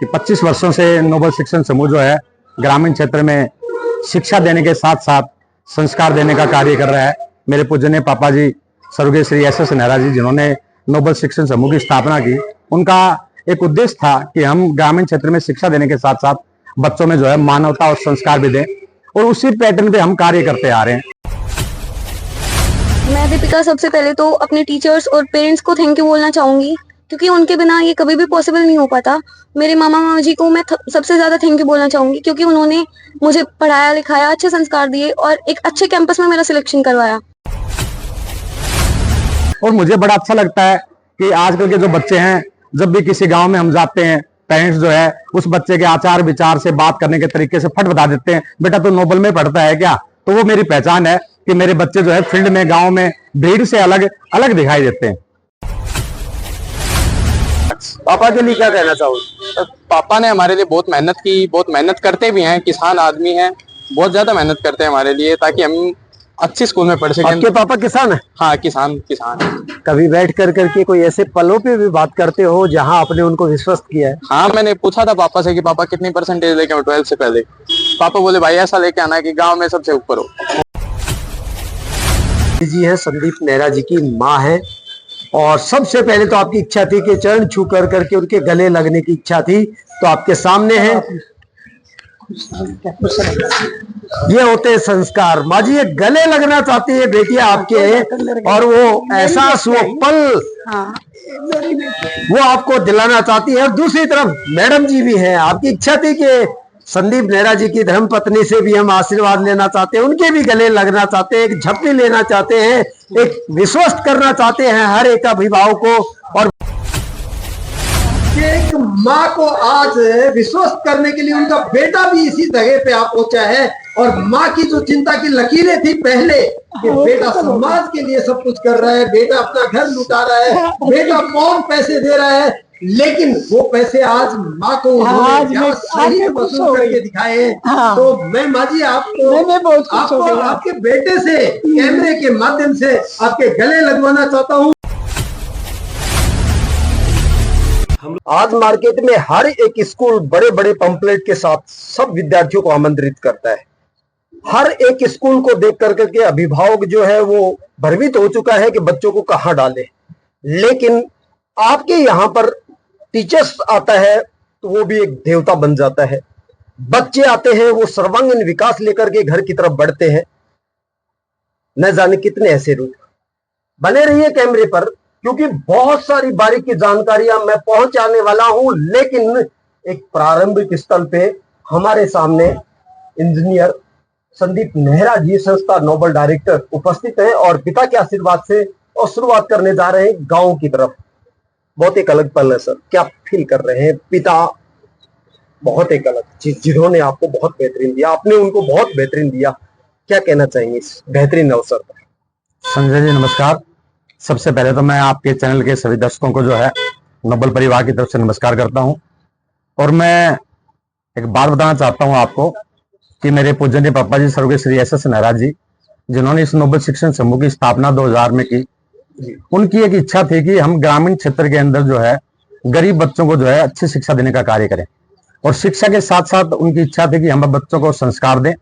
कि 25 वर्षों से नोबल शिक्षण समूह जो है ग्रामीण क्षेत्र में शिक्षा देने के साथ साथ संस्कार देने का कार्य कर रहा है। मेरे पूजनीय पापा जी स्वर्गीय श्री एस एस नेहरा जी, जिन्होंने नोबल शिक्षण समूह की स्थापना की, उनका एक उद्देश्य था कि हम ग्रामीण क्षेत्र में शिक्षा देने के साथ साथ बच्चों में जो है मानवता और संस्कार भी दें, और उसी पैटर्न पे हम कार्य करते आ रहे हैं। मैं दीपिका सबसे पहले तो अपने टीचर्स और पेरेंट्स को थैंक यू बोलना चाहूंगी, क्योंकि उनके बिना ये कभी भी पॉसिबल नहीं हो पाता। मेरे मामा मामा जी को मैं सबसे ज्यादा थैंक यू बोलना चाहूंगी, क्योंकि उन्होंने मुझे पढ़ाया लिखाया, अच्छे संस्कार दिए और एक अच्छे कैंपस में मेरा सिलेक्शन करवाया। और मुझे बड़ा अच्छा लगता है कि आजकल के जो बच्चे हैं, जब भी किसी गांव में हम जाते हैं, पेरेंट्स जो है उस बच्चे के आचार विचार से, बात करने के तरीके से फट बता देते हैं, बेटा तो नोबल में पढ़ता है क्या। तो वो मेरी पहचान है कि मेरे बच्चे जो है फील्ड में, गांव में भीड़ से अलग अलग दिखाई देते हैं। पापा के लिए क्या कहना चाहोगे? पापा ने हमारे लिए बहुत मेहनत की, बहुत मेहनत करते भी हैं, किसान आदमी हैं, बहुत ज्यादा मेहनत करते हैं हमारे लिए, ताकि हम अच्छे स्कूल में पढ़ सकें। आपके पापा किसान है? हाँ, किसान है। कभी बैठ कर करके कोई ऐसे पलों पे भी बात करते हो जहां आपने उनको विश्वस्त किया है? हाँ, मैंने पूछा था पापा से कि पापा कितनी परसेंटेज लेके 12th से पहले। पापा बोले भाई ऐसा लेके आना है कि गांव में सबसे ऊपर हो। जी है, संदीप नेहरा जी की माँ है, और सबसे पहले तो आपकी इच्छा थी कि चरण छू कर करके उनके गले लगने की इच्छा थी, तो आपके सामने है। ये होते हैं संस्कार। माँ जी ये गले लगना चाहती है बेटियां आपके, और वो एहसास, वो पल वो आपको दिलाना चाहती है। और दूसरी तरफ मैडम जी भी हैं, आपकी इच्छा थी कि संदीप नेहरा जी की धर्मपत्नी से भी हम आशीर्वाद लेना चाहते हैं, उनके भी गले लगना चाहते हैं, एक झप्पी लेना चाहते हैं, एक विश्वस्त करना चाहते हैं हर एक अभिभावक को। और एक माँ को आज विश्वस्त करने के लिए उनका बेटा भी इसी जगह पे आ पहुंचा है। और माँ की जो चिंता की लकीरें थी पहले कि बेटा समाज के लिए सब कुछ कर रहा है, बेटा अपना घर लुटा रहा है, बेटा कौन पैसे दे रहा है, लेकिन वो पैसे आज माँ को सही वसूल करके दिखाए। तो मैं माँ जी आपको आपके बेटे से कैमरे के माध्यम से आपके गले लगवाना चाहता हूँ। आज मार्केट में हर एक स्कूल बड़े बड़े पंपलेट के साथ सब विद्यार्थियों को आमंत्रित करता है। हर एक स्कूल को देख करके के अभिभावक जो है वो भ्रमित हो चुका है कि बच्चों को कहाँ डाले। लेकिन आपके यहाँ पर टीचर्स आता है तो वो भी एक देवता बन जाता है। बच्चे आते हैं, वो सर्वांगीण विकास लेकर के घर की तरफ बढ़ते हैं। न जाने कितने ऐसे रूप। बने रहिए कैमरे पर, क्योंकि बहुत सारी बारीकी जानकारियां मैं पहुंचाने वाला हूं। लेकिन एक प्रारंभिक स्तर पे हमारे सामने इंजीनियर संदीप नेहरा जी, संस्था नोबल डायरेक्टर उपस्थित हैं, और पिता के आशीर्वाद से और शुरुआत करने जा रहे हैं गांव की तरफ। बहुत एक अलग पल है सर, क्या फील कर रहे हैं? पिता बहुत एक अलग चीज, जिन्होंने आपको बहुत बेहतरीन दिया, आपने उनको बहुत बेहतरीन दिया, क्या कहना चाहेंगे इस बेहतरीन अवसर पर? संजय जी नमस्कार। सबसे पहले तो मैं आपके चैनल के सभी दर्शकों को जो है नोबल परिवार की तरफ से नमस्कार करता हूं। और मैं एक बात बताना चाहता हूं आपको कि मेरे पूजनीय पापा जी स्वर्गीय श्री एस एस नेहरा जी, जिन्होंने इस नोबल शिक्षण समूह की स्थापना 2000 में की, उनकी एक इच्छा थी कि हम ग्रामीण क्षेत्र के अंदर जो है गरीब बच्चों को जो है अच्छी शिक्षा देने का कार्य करें। और शिक्षा के साथ साथ उनकी इच्छा थी कि हम बच्चों को संस्कार दें,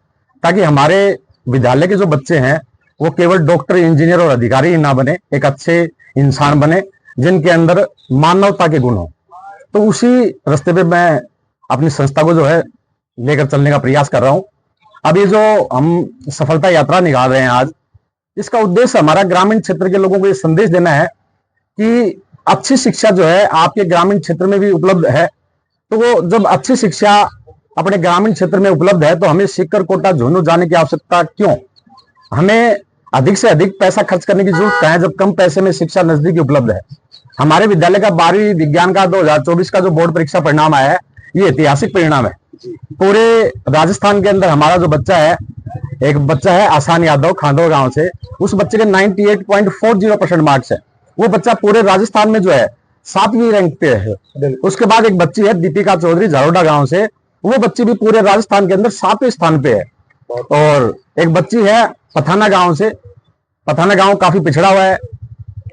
ताकि हमारे विद्यालय के जो बच्चे हैं वो केवल डॉक्टर, इंजीनियर और अधिकारी ही ना बने, एक अच्छे इंसान बने जिनके अंदर मानवता के गुण हो। तो उसी रास्ते पे मैं अपनी संस्था को जो है लेकर चलने का प्रयास कर रहा हूं। अभी जो हम सफलता यात्रा निकाल रहे हैं आज, इसका उद्देश्य हमारा ग्रामीण क्षेत्र के लोगों को ये संदेश देना है कि अच्छी शिक्षा जो है आपके ग्रामीण क्षेत्र में भी उपलब्ध है। तो वो जब अच्छी शिक्षा अपने ग्रामीण क्षेत्र में उपलब्ध है तो हमें सीकर, कोटा, झुंझुनू जाने की आवश्यकता क्यों? हमें अधिक से अधिक पैसा खर्च करने की जरूरत है जब कम पैसे में शिक्षा नजदीक उपलब्ध है। हमारे विद्यालय का 12वीं विज्ञान का 2024 का जो बोर्ड परीक्षा परिणाम आया है, ये ऐतिहासिक परिणाम है। पूरे राजस्थान के अंदर हमारा जो बच्चा है, एक बच्चा है आसान यादव खांडोर गांव से, उस बच्चे के 98.40% मार्क्स है। वो बच्चा पूरे राजस्थान में जो है 7वीं रैंक पे है। उसके बाद एक बच्ची है दीपिका चौधरी झारोडा गांव से, वो बच्ची भी पूरे राजस्थान के अंदर 7वें स्थान पे है। और एक बच्ची है पथाना गांव से, पथाना गांव काफी पिछड़ा हुआ है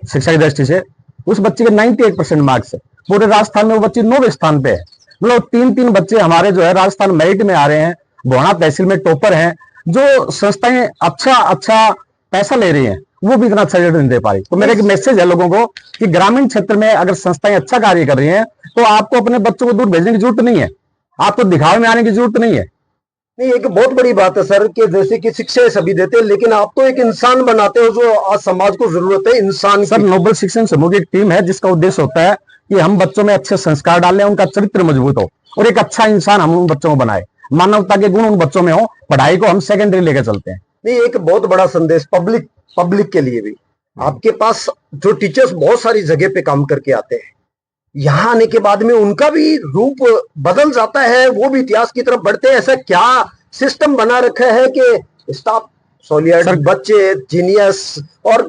शिक्षा की दृष्टि से, उस बच्ची के 98% मार्क्स है। पूरे राजस्थान में वो बच्ची 9वें स्थान पे है। मतलब 3-3 बच्चे हमारे जो है राजस्थान मेरिट में आ रहे हैं, भोना तहसील में टॉपर हैं, जो संस्थाएं अच्छा पैसा ले रही हैं, वो भी इतना अच्छा रिजल्ट नहीं दे पा रही। तो मेरा एक मैसेज है लोगों को कि ग्रामीण क्षेत्र में अगर संस्थाएं अच्छा कार्य कर रही हैं तो आपको अपने बच्चों को दूर भेजने की जरूरत नहीं है, आपको दिखावे में आने की जरूरत नहीं है। नहीं, एक बहुत बड़ी बात है सर कि जैसे कि शिक्षा सभी देते हैं, लेकिन आप तो एक इंसान बनाते हो जो आज समाज को जरूरत है इंसान सर, की। नोबल शिक्षण समूह की एक टीम है जिसका उद्देश्य होता है कि हम बच्चों में अच्छे संस्कार डालें, उनका चरित्र मजबूत हो और एक अच्छा इंसान हम उन बच्चों को बनाए, मानवता के गुण उन बच्चों में हो। पढ़ाई को हम सेकेंडरी लेकर चलते हैं। नहीं, एक बहुत बड़ा संदेश पब्लिक के लिए भी, आपके पास जो टीचर्स बहुत सारी जगह पे काम करके आते हैं, यहाँ आने के बाद में उनका भी रूप बदल जाता है, वो भी इतिहास की तरफ बढ़ते हैं। ऐसा क्या सिस्टम बना रखा है कि स्टाफ सोलियड, बच्चे जीनियस और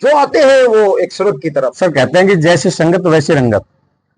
जो आते हैं वो एक स्वर्ग की तरफ। सर, कहते हैं कि जैसी संगत वैसी रंगत।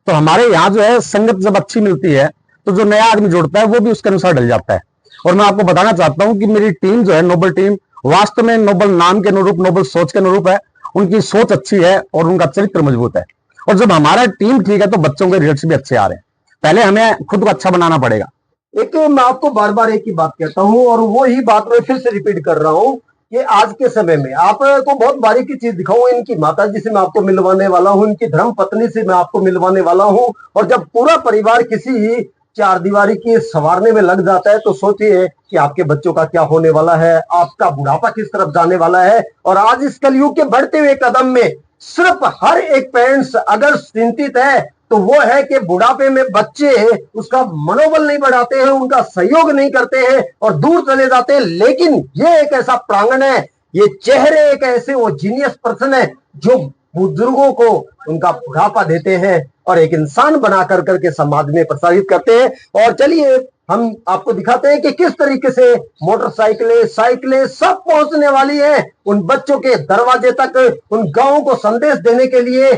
तो हमारे यहाँ जो है संगत जब अच्छी मिलती है तो जो नया आदमी जुड़ता है वो भी उसके अनुसार ढल जाता है। और मैं आपको बताना चाहता हूं कि मेरी टीम जो है नोबल टीम, वास्तव में नोबल नाम के अनुरूप, नोबल सोच के अनुरूप है। उनकी सोच अच्छी है और उनका चरित्र मजबूत है। और जब हमारा टीम ठीक है तो बच्चों के रिजल्ट भी अच्छे आ रहे हैं। पहले हमें खुद को अच्छा बनाना पड़ेगा। एक मैं आपको बार बार एक ही बात कहता हूं और वो ही बात मैं फिर से रिपीट कर रहा हूं कि आज के समय में आपको बहुत बारीकी चीज दिखाऊं। इनकी माता जी से मैं आपको मिलवाने वाला हूं, इनकी धर्म पत्नी से मैं आपको मिलवाने वाला हूं। और जब पूरा परिवार किसी चार दीवारी की संवारने में लग जाता है तो सोचिए कि आपके बच्चों का क्या होने वाला है, आपका बुढ़ापा किस तरफ जाने वाला है। और आज इस कलयुग के बढ़ते हुए कदम में सिर्फ हर एक पेरेंट्स अगर चिंतित है तो वो है कि बुढ़ापे में बच्चे उसका मनोबल नहीं बढ़ाते हैं, उनका सहयोग नहीं करते हैं और दूर चले जाते हैं। लेकिन ये एक ऐसा प्रांगण है, ये चेहरे एक ऐसे वो जीनियस पर्सन है जो बुजुर्गों को उनका बुढ़ापा देते हैं और एक इंसान बना कर करके समाज में प्रसारित करते हैं। और चलिए हम आपको दिखाते हैं कि किस तरीके से मोटरसाइकिलें, साइकिलें सब पहुंचने वाली है उन बच्चों के दरवाजे तक। उन गांवों को संदेश देने के लिए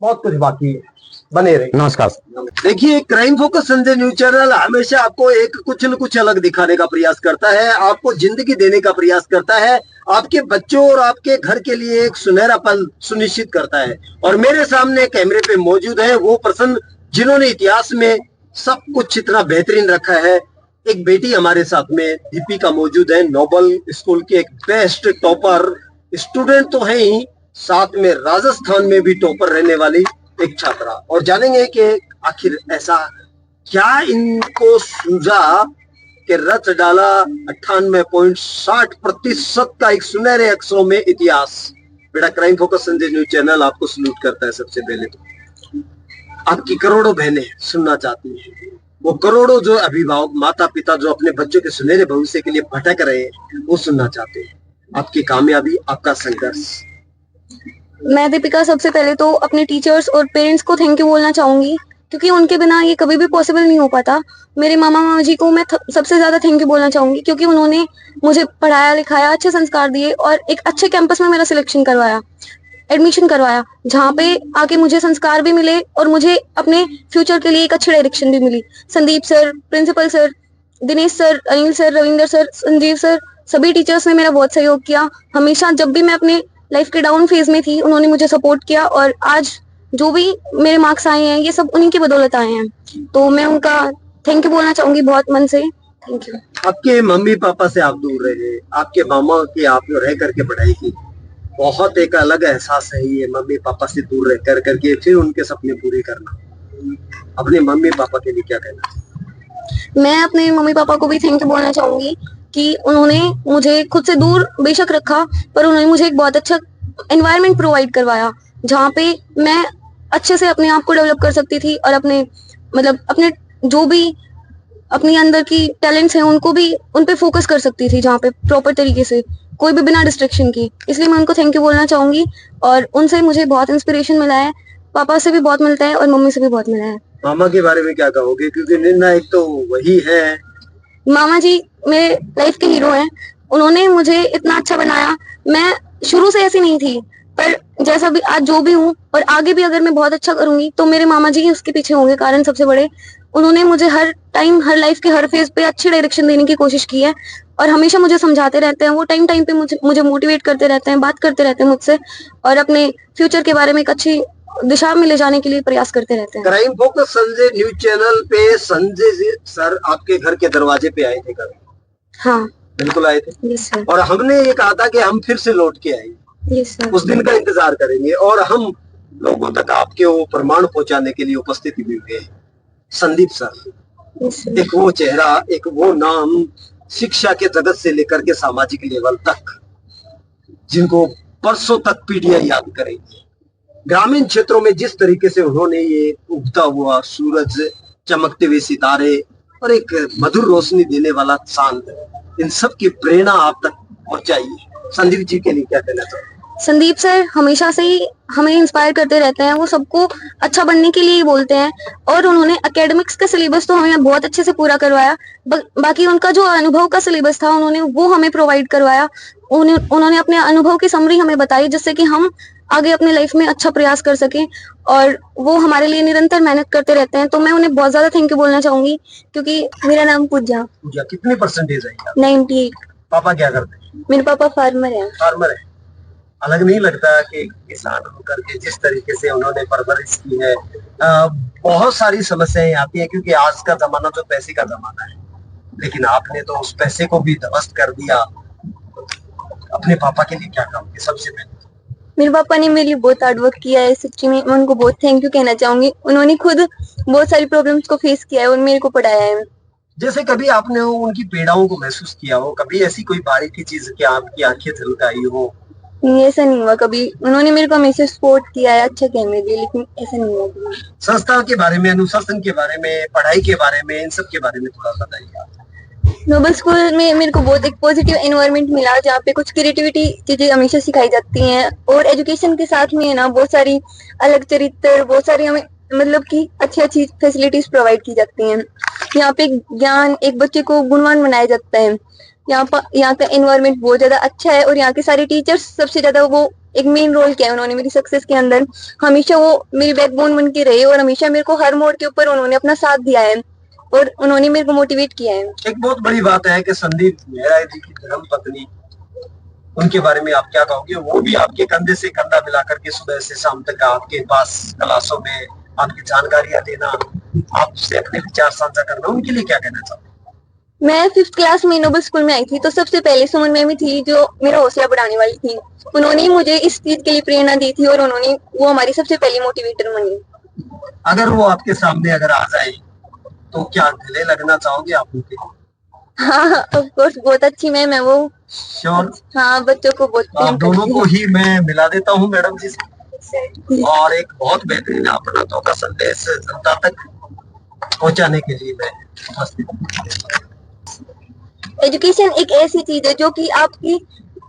बहुत कुछ बाकी है। बने रहिए। नमस्कार। देखिए, crime focus Sanjay news channel हमेशा आपको एक कुछ न कुछ अलग दिखाने का प्रयास करता है, आपको जिंदगी देने का प्रयास करता है, आपके बच्चों और आपके घर के लिए एक सुनहरा पल सुनिश्चित करता है। और मेरे सामने कैमरे पे मौजूद है वो पर्सन जिन्होंने इतिहास में सब कुछ इतना बेहतरीन रखा है। एक बेटी हमारे साथ में दीपिका मौजूद है, नोबल स्कूल की एक बेस्ट टॉपर स्टूडेंट तो है ही, साथ में राजस्थान में भी टॉपर रहने वाली एक छात्रा। और जानेंगे कि आखिर ऐसा क्या इनको सूझा कि रच डाला 98.60% का एक सुनहरे अक्षरों में इतिहास। बेटा, crime focus Sanjay news channel आपको सल्यूट करता है। सबसे पहले तो आपकी करोड़ों बहनें सुनना चाहती हैं, वो करोड़ों जो अभिभावक माता पिता जो अपने बच्चों के सुनहरे भविष्य के लिए भटक रहे हैं वो सुनना चाहते हैं आपकी कामयाबी, आपका संघर्ष। मैं दीपिका सबसे पहले तो अपने टीचर्स और पेरेंट्स को थैंक यू बोलना चाहूंगी, क्योंकि उनके बिना ये कभी भी पॉसिबल नहीं हो पाता। मेरे मामा मामा जी को मैं सबसे ज्यादा थैंक यू बोलना चाहूंगी, क्योंकि उन्होंने मुझे पढ़ाया लिखाया, अच्छे संस्कार दिए और एक अच्छे कैंपस में मेरा सिलेक्शन करवाया, एडमिशन करवाया, जहाँ पे आके मुझे संस्कार भी मिले और मुझे अपने फ्यूचर के लिए एक अच्छी डायरेक्शन भी मिली। Sandeep sir, principal sir, Dinesh sir, Anil sir, Ravinder sir, Sanjeev sir, सभी टीचर्स ने मेरा बहुत सहयोग किया। हमेशा जब भी मैं अपने लाइफ के डाउन फेज में थी उन्होंने मुझे सपोर्ट किया और आज जो भी मेरे मार्क्स आए हैं ये सब उन्हीं की बदौलत आए हैं। तो मैं उनका थैंक यू बोलना चाहूंगी बहुत मन से। Thank you. आपके मम्मी पापा से आप दूर रहे, आपके मामा की आप रह करके पढ़ाई की, बहुत एक अलग एहसास है ये मम्मी पापा से दूर रह कर करके फिर उनके सपने पूरे करना। अपने मम्मी पापा के लिए क्या कहना? मैं अपने मम्मी पापा को भी थैंक यू बोलना चाहूंगी कि उन्होंने मुझे खुद से दूर बेशक रखा, पर उन्होंने मुझे एक बहुत अच्छा एनवायरनमेंट प्रोवाइड करवाया जहाँ पे मैं अच्छे से अपने आप को डेवलप कर सकती थी और अपने अपने जो भी अपनी अंदर की टैलेंट्स हैं उनको भी उन पे फोकस कर सकती थी, जहाँ पे प्रॉपर तरीके से, कोई भी बिना डिस्ट्रैक्शन की। इसलिए मैं उनको थैंक यू बोलना चाहूंगी और उनसे मुझे बहुत इंस्पिरेशन मिला है। पापा से भी बहुत मिलता है और मम्मी से भी बहुत मिला है। मामा के बारे में क्या कहोगे, क्योंकि निर्णायक तो वही है। मामा जी मेरे लाइफ के हीरो हैं, उन्होंने मुझे इतना अच्छा बनाया। मैं शुरू से ऐसी नहीं थी, पर जैसा भी आज जो भी हूँ और आगे भी अगर मैं बहुत अच्छा करूंगी तो मेरे मामा जी ही उसके पीछे होंगे कारण सबसे बड़े। उन्होंने मुझे हर टाइम, हर लाइफ के हर फेज पे अच्छी डायरेक्शन देने की कोशिश की है और हमेशा मुझे समझाते रहते हैं। वो टाइम टाइम पे मुझे मोटिवेट करते रहते हैं, बात करते रहते हैं मुझसे और अपने फ्यूचर के बारे में एक अच्छी दिशा में ले जाने के लिए प्रयास करते रहते हैं। Crime focus Sanjay news channel पे संजय जी सर आपके घर के दरवाजे पे आए थे कभी? हाँ। बिल्कुल आए थे। Yes sir. और हमने ये कहा था कि हम फिर से लौट के आएंगे, यस सर। उस दिन का इंतजार करेंगे, और हम लोगों तक आपके वो प्रमाण पहुंचाने के लिए उपस्थिति भी हुए हैं। Sandeep sir, yes sir. एक वो चेहरा, एक वो नाम, शिक्षा के जगत से लेकर के सामाजिक लेवल तक, जिनको परसों तक पीढ़ियां याद करेंगी। ग्रामीण क्षेत्रों में जिस तरीके से उन्होंने ये उगता हुआ सूरज, चमकते हुए सितारे और एक मधुर रोशनी देने वाला चांद, इन सब की प्रेरणा आप तक पहुंचाई। संदीप जी के लिए क्या कहना चाहिए? संदीप सर हमेशा से ही हमें इंस्पायर करते रहते हैं। वो सबको अच्छा बनने के लिए ही बोलते हैं, और उन्होंने एकेडमिक्स का सिलेबस तो हमें बहुत अच्छे से पूरा करवाया। बाकी उनका जो अनुभव का सिलेबस था उन्होंने वो हमें प्रोवाइड करवाया। उन्होंने अपने अनुभव की समरी हमें बताई, जिससे कि हम आगे अपने लाइफ में अच्छा प्रयास कर सकें, और वो हमारे लिए निरंतर मेहनत करते रहते हैं। तो मैं उन्हें बहुत ज्यादा थैंक यू बोलना चाहूंगी, क्योंकि मेरा नाम पूजा। पूजा, कितने परसेंटेज है? 98। पापा क्या करते हैं? मेरे पापा फार्मर हैं। फार्मर है। अलग नहीं लगता कि किसान होकर के जिस तरीके से उन्होंने परवरिश की है? बहुत सारी समस्याएं आती है, क्योंकि आज का जमाना जो पैसे का जमाना है, लेकिन आपने तो उस पैसे को भी ध्वस्त कर दिया। अपने पापा के लिए क्या कहोगे सबसे पहले? मेरे पापा ने मेरे लिए बहुत हार्ड वर्क किया है। सच्ची में मैं उनको बहुत थैंक यू कहना चाहूंगी। उन्होंने खुद बहुत सारी प्रॉब्लम्स को फेस किया है और मेरे को पढ़ाया है। जैसे कभी आपने उनकी पीड़ाओं को महसूस किया हो, कभी ऐसी कोई बारीकी चीज कि आपकी आंखें झलक आई हो? नहीं, ऐसा नहीं हुआ कभी। उन्होंने मेरे को हमेशा सपोर्ट किया है अच्छा कहने के लिए, लेकिन ऐसा नहीं हुआ कभी। संस्था के बारे में, अनुशासन के बारे में, पढ़ाई के बारे में, इन सब के बारे में थोड़ा बताइए आप। नोबल स्कूल में मेरे को बहुत एक पॉजिटिव एनवायरनमेंट मिला, जहाँ पे कुछ क्रिएटिविटी चीजें हमेशा सिखाई जाती हैं, और एजुकेशन के साथ में है ना बहुत सारी अलग चरित्र, बहुत सारी हमें मतलब कि अच्छी अच्छी फैसिलिटीज प्रोवाइड की जाती हैं। यहाँ पे ज्ञान, एक बच्चे को गुणवान बनाया जाता है। यहाँ का एनवायरनमेंट बहुत ज्यादा अच्छा है, और यहाँ के सारे टीचर्स सबसे ज्यादा वो एक मेन रोल किया है उन्होंने मेरी सक्सेस के अंदर। हमेशा वो मेरी बैकबोन बन के रहे, और हमेशा मेरे को हर मोड़ के ऊपर उन्होंने अपना साथ दिया है, और उन्होंने मेरे को मोटिवेट किया है। एक बहुत बड़ी बात है कि संदीप मेहरा जी की धर्म पत्नी, उनके बारे में आप क्या कहोगे? वो भी आपके कंधे से कंधा मिला करके सुबह से शाम तक आपके पास क्लासों में आपकी जानकारियां देना, आपसे अपने विचार साझा करना, उनके लिए क्या कहना चाहते? मैं 5th क्लास में नोबल स्कूल में आई थी, तो सबसे पहले सुमन मैम थी जो मेरा हौसला बढ़ाने वाली थी। उन्होंने ही मुझे इस चीज के लिए प्रेरणा दी थी, और वो हमारी सबसे पहली मोटिवेटर बनी। अगर वो आपके सामने अगर आ जाए तो क्या गले लगना चाहोगे आप उनके? हाँ, ऑफ कोर्स, बहुत अच्छी मैम है वो। श्योर। हाँ, बच्चों को बहुत आप प्रेम दोनों करती को है। ही मैं मिला देता हूँ मैडम जी से, और एक बहुत बेहतरीन अपनातों का संदेश जनता तक पहुंचाने के लिए मैं उपस्थित हूं। एजुकेशन एक ऐसी चीज है जो कि आपकी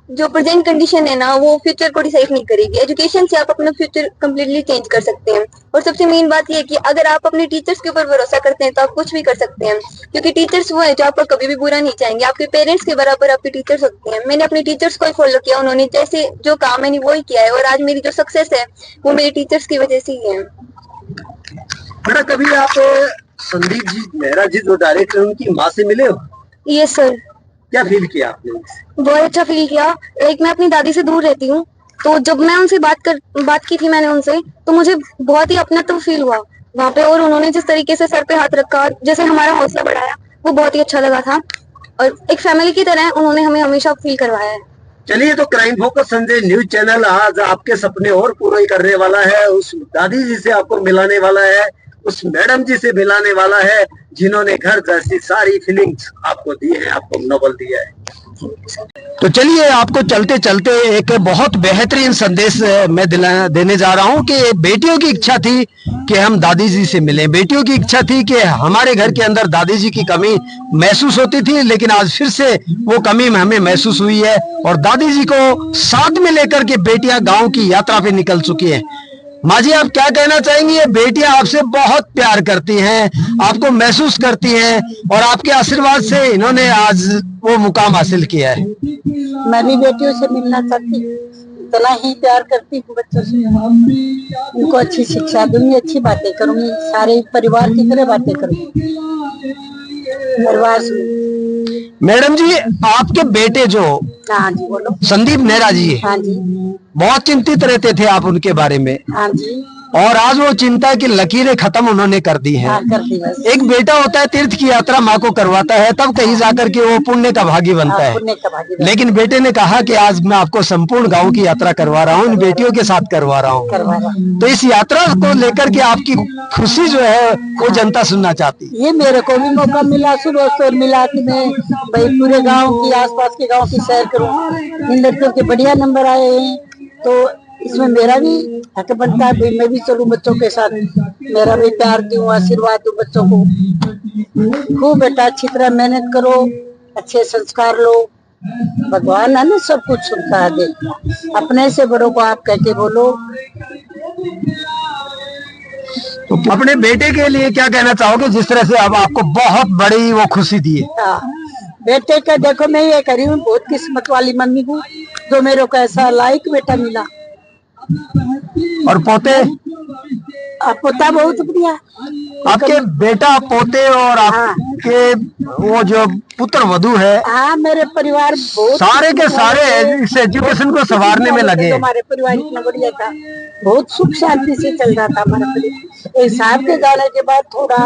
जो प्रेजेंट कंडीशन है ना, वो फ्यूचर को डिसाइड नहीं करेगी। एजुकेशन से आप अपना फ्यूचर कम्प्लीटली चेंज कर सकते हैं। और सबसे मेन बात ये है कि अगर आप अपने टीचर्स के ऊपर भरोसा करते हैं तो आप कुछ भी कर सकते हैं, क्योंकि टीचर्स वो है जो आपका कभी भी बुरा नहीं चाहेंगे। आपके पेरेंट्स के बराबर आपके टीचर्स होते हैं। मैंने अपने टीचर्स को ही फॉलो किया, उन्होंने जैसे जो कहा मैंने वो ही किया है, और आज मेरी जो सक्सेस है वो मेरे टीचर्स की वजह से ही है। बेटा, कभी आप संदीप जी मेहरा जी जो डायरेक्टर, उनकी माँ से मिले हो? Yes sir. क्या फील किया आपने? बहुत अच्छा फील किया। लाइक मैं अपनी दादी से दूर रहती हूँ, तो जब मैं उनसे बात की थी मैंने उनसे, तो मुझे बहुत ही अपनात्व फील हुआ वहाँ पे, और उन्होंने जिस तरीके से सर पे हाथ रखा, जैसे हमारा हौसला बढ़ाया, वो बहुत ही अच्छा लगा था। और एक फैमिली की तरह उन्होंने हमें हमेशा फील करवाया है। चलिए, तो crime focus Sanjay news channel आज आपके सपने और पूरे करने वाला है। उस दादी जी से आपको मिलाने वाला है, उस मैडम जी से मिलाने वाला है, जिन्होंने घर जैसी सारी फीलिंग्स आपको दी है, आपको नोबल दिया है। तो चलिए, आपको चलते चलते एक बहुत बेहतरीन संदेश मैं देने जा रहा हूं कि बेटियों की इच्छा थी कि हम दादी जी से मिलें, बेटियों की इच्छा थी कि हमारे घर के अंदर दादी जी की कमी महसूस होती थी, लेकिन आज फिर से वो कमी हमें महसूस हुई है, और दादी जी को साथ में लेकर के बेटियां गांव की यात्रा पे निकल चुकी हैं। माँ जी, आप क्या कहना चाहेंगी? ये बेटियां आपसे बहुत प्यार करती हैं, आपको महसूस करती हैं, और आपके आशीर्वाद से इन्होंने आज वो मुकाम हासिल किया है। मैं भी बेटियों से मिलना चाहती हूँ, इतना ही प्यार करती हूँ बच्चों से। उनको अच्छी शिक्षा दूंगी, अच्छी बातें करूंगी, सारे परिवार की तरह बातें करूंगी परिवार से। मैडम जी, आपके बेटे जो हाँ जी, बोलो। संदीप नेहरा जी, हाँ जी। बहुत चिंतित रहते थे आप उनके बारे में। हाँ जी। और आज वो चिंता की लकीरें खत्म उन्होंने कर दी हैं। हाँ, कर दी बस। एक बेटा होता है तीर्थ की यात्रा माँ को करवाता है, तब कहीं जाकर के वो पुण्य का भागी बनता है। पुण्य का भागी बनता लेकिन बेटे ने कहा कि आज मैं आपको संपूर्ण गांव की यात्रा करवा रहा हूँ, इन बेटियों के साथ करवा रहा हूँ। करवा रहा हूँ। तो इस यात्रा को लेकर के आपकी खुशी जो है वो जनता सुनना चाहती है। ये मेरे को भी मौका मिला, सुबह से मिला कि मैं भाई पूरे गांव की, आसपास के गांव की सैर करूं। इन लड़कियों के बढ़िया नंबर आए हैं, तो इसमें मेरा भी हक बनता है भाई मैं भी चलूं बच्चों के साथ, मेरा भी प्यार दूं, आशीर्वाद दूं बच्चों को। खूब बेटा अच्छी तरह मेहनत करो, अच्छे संस्कार लो, भगवान है ना सब कुछ सुनता है। देख अपने से बड़ों को आप कह के बोलो। तो अपने बेटे के लिए क्या कहना चाहोगे, जिस तरह से अब आपको बहुत बड़ी वो खुशी दी है? हाँ, बेटे का देखो मैं ये करी हूँ, बहुत किस्मत वाली मम्मी हूँ जो मेरे को ऐसा लायक बेटा मिला। और पोते? पोता बहुत बढ़िया। आपके बेटा पोते और आपके वो जो पुत्र वधू है, हाँ मेरे परिवार बहुत सारे के सारे इस एजुकेशन को संवारने में लगे। हमारे परिवार इतना बढ़िया था, बहुत सुख शांति से चल रहा था हमारा परिवार। एक साहब के जाने के बाद थोड़ा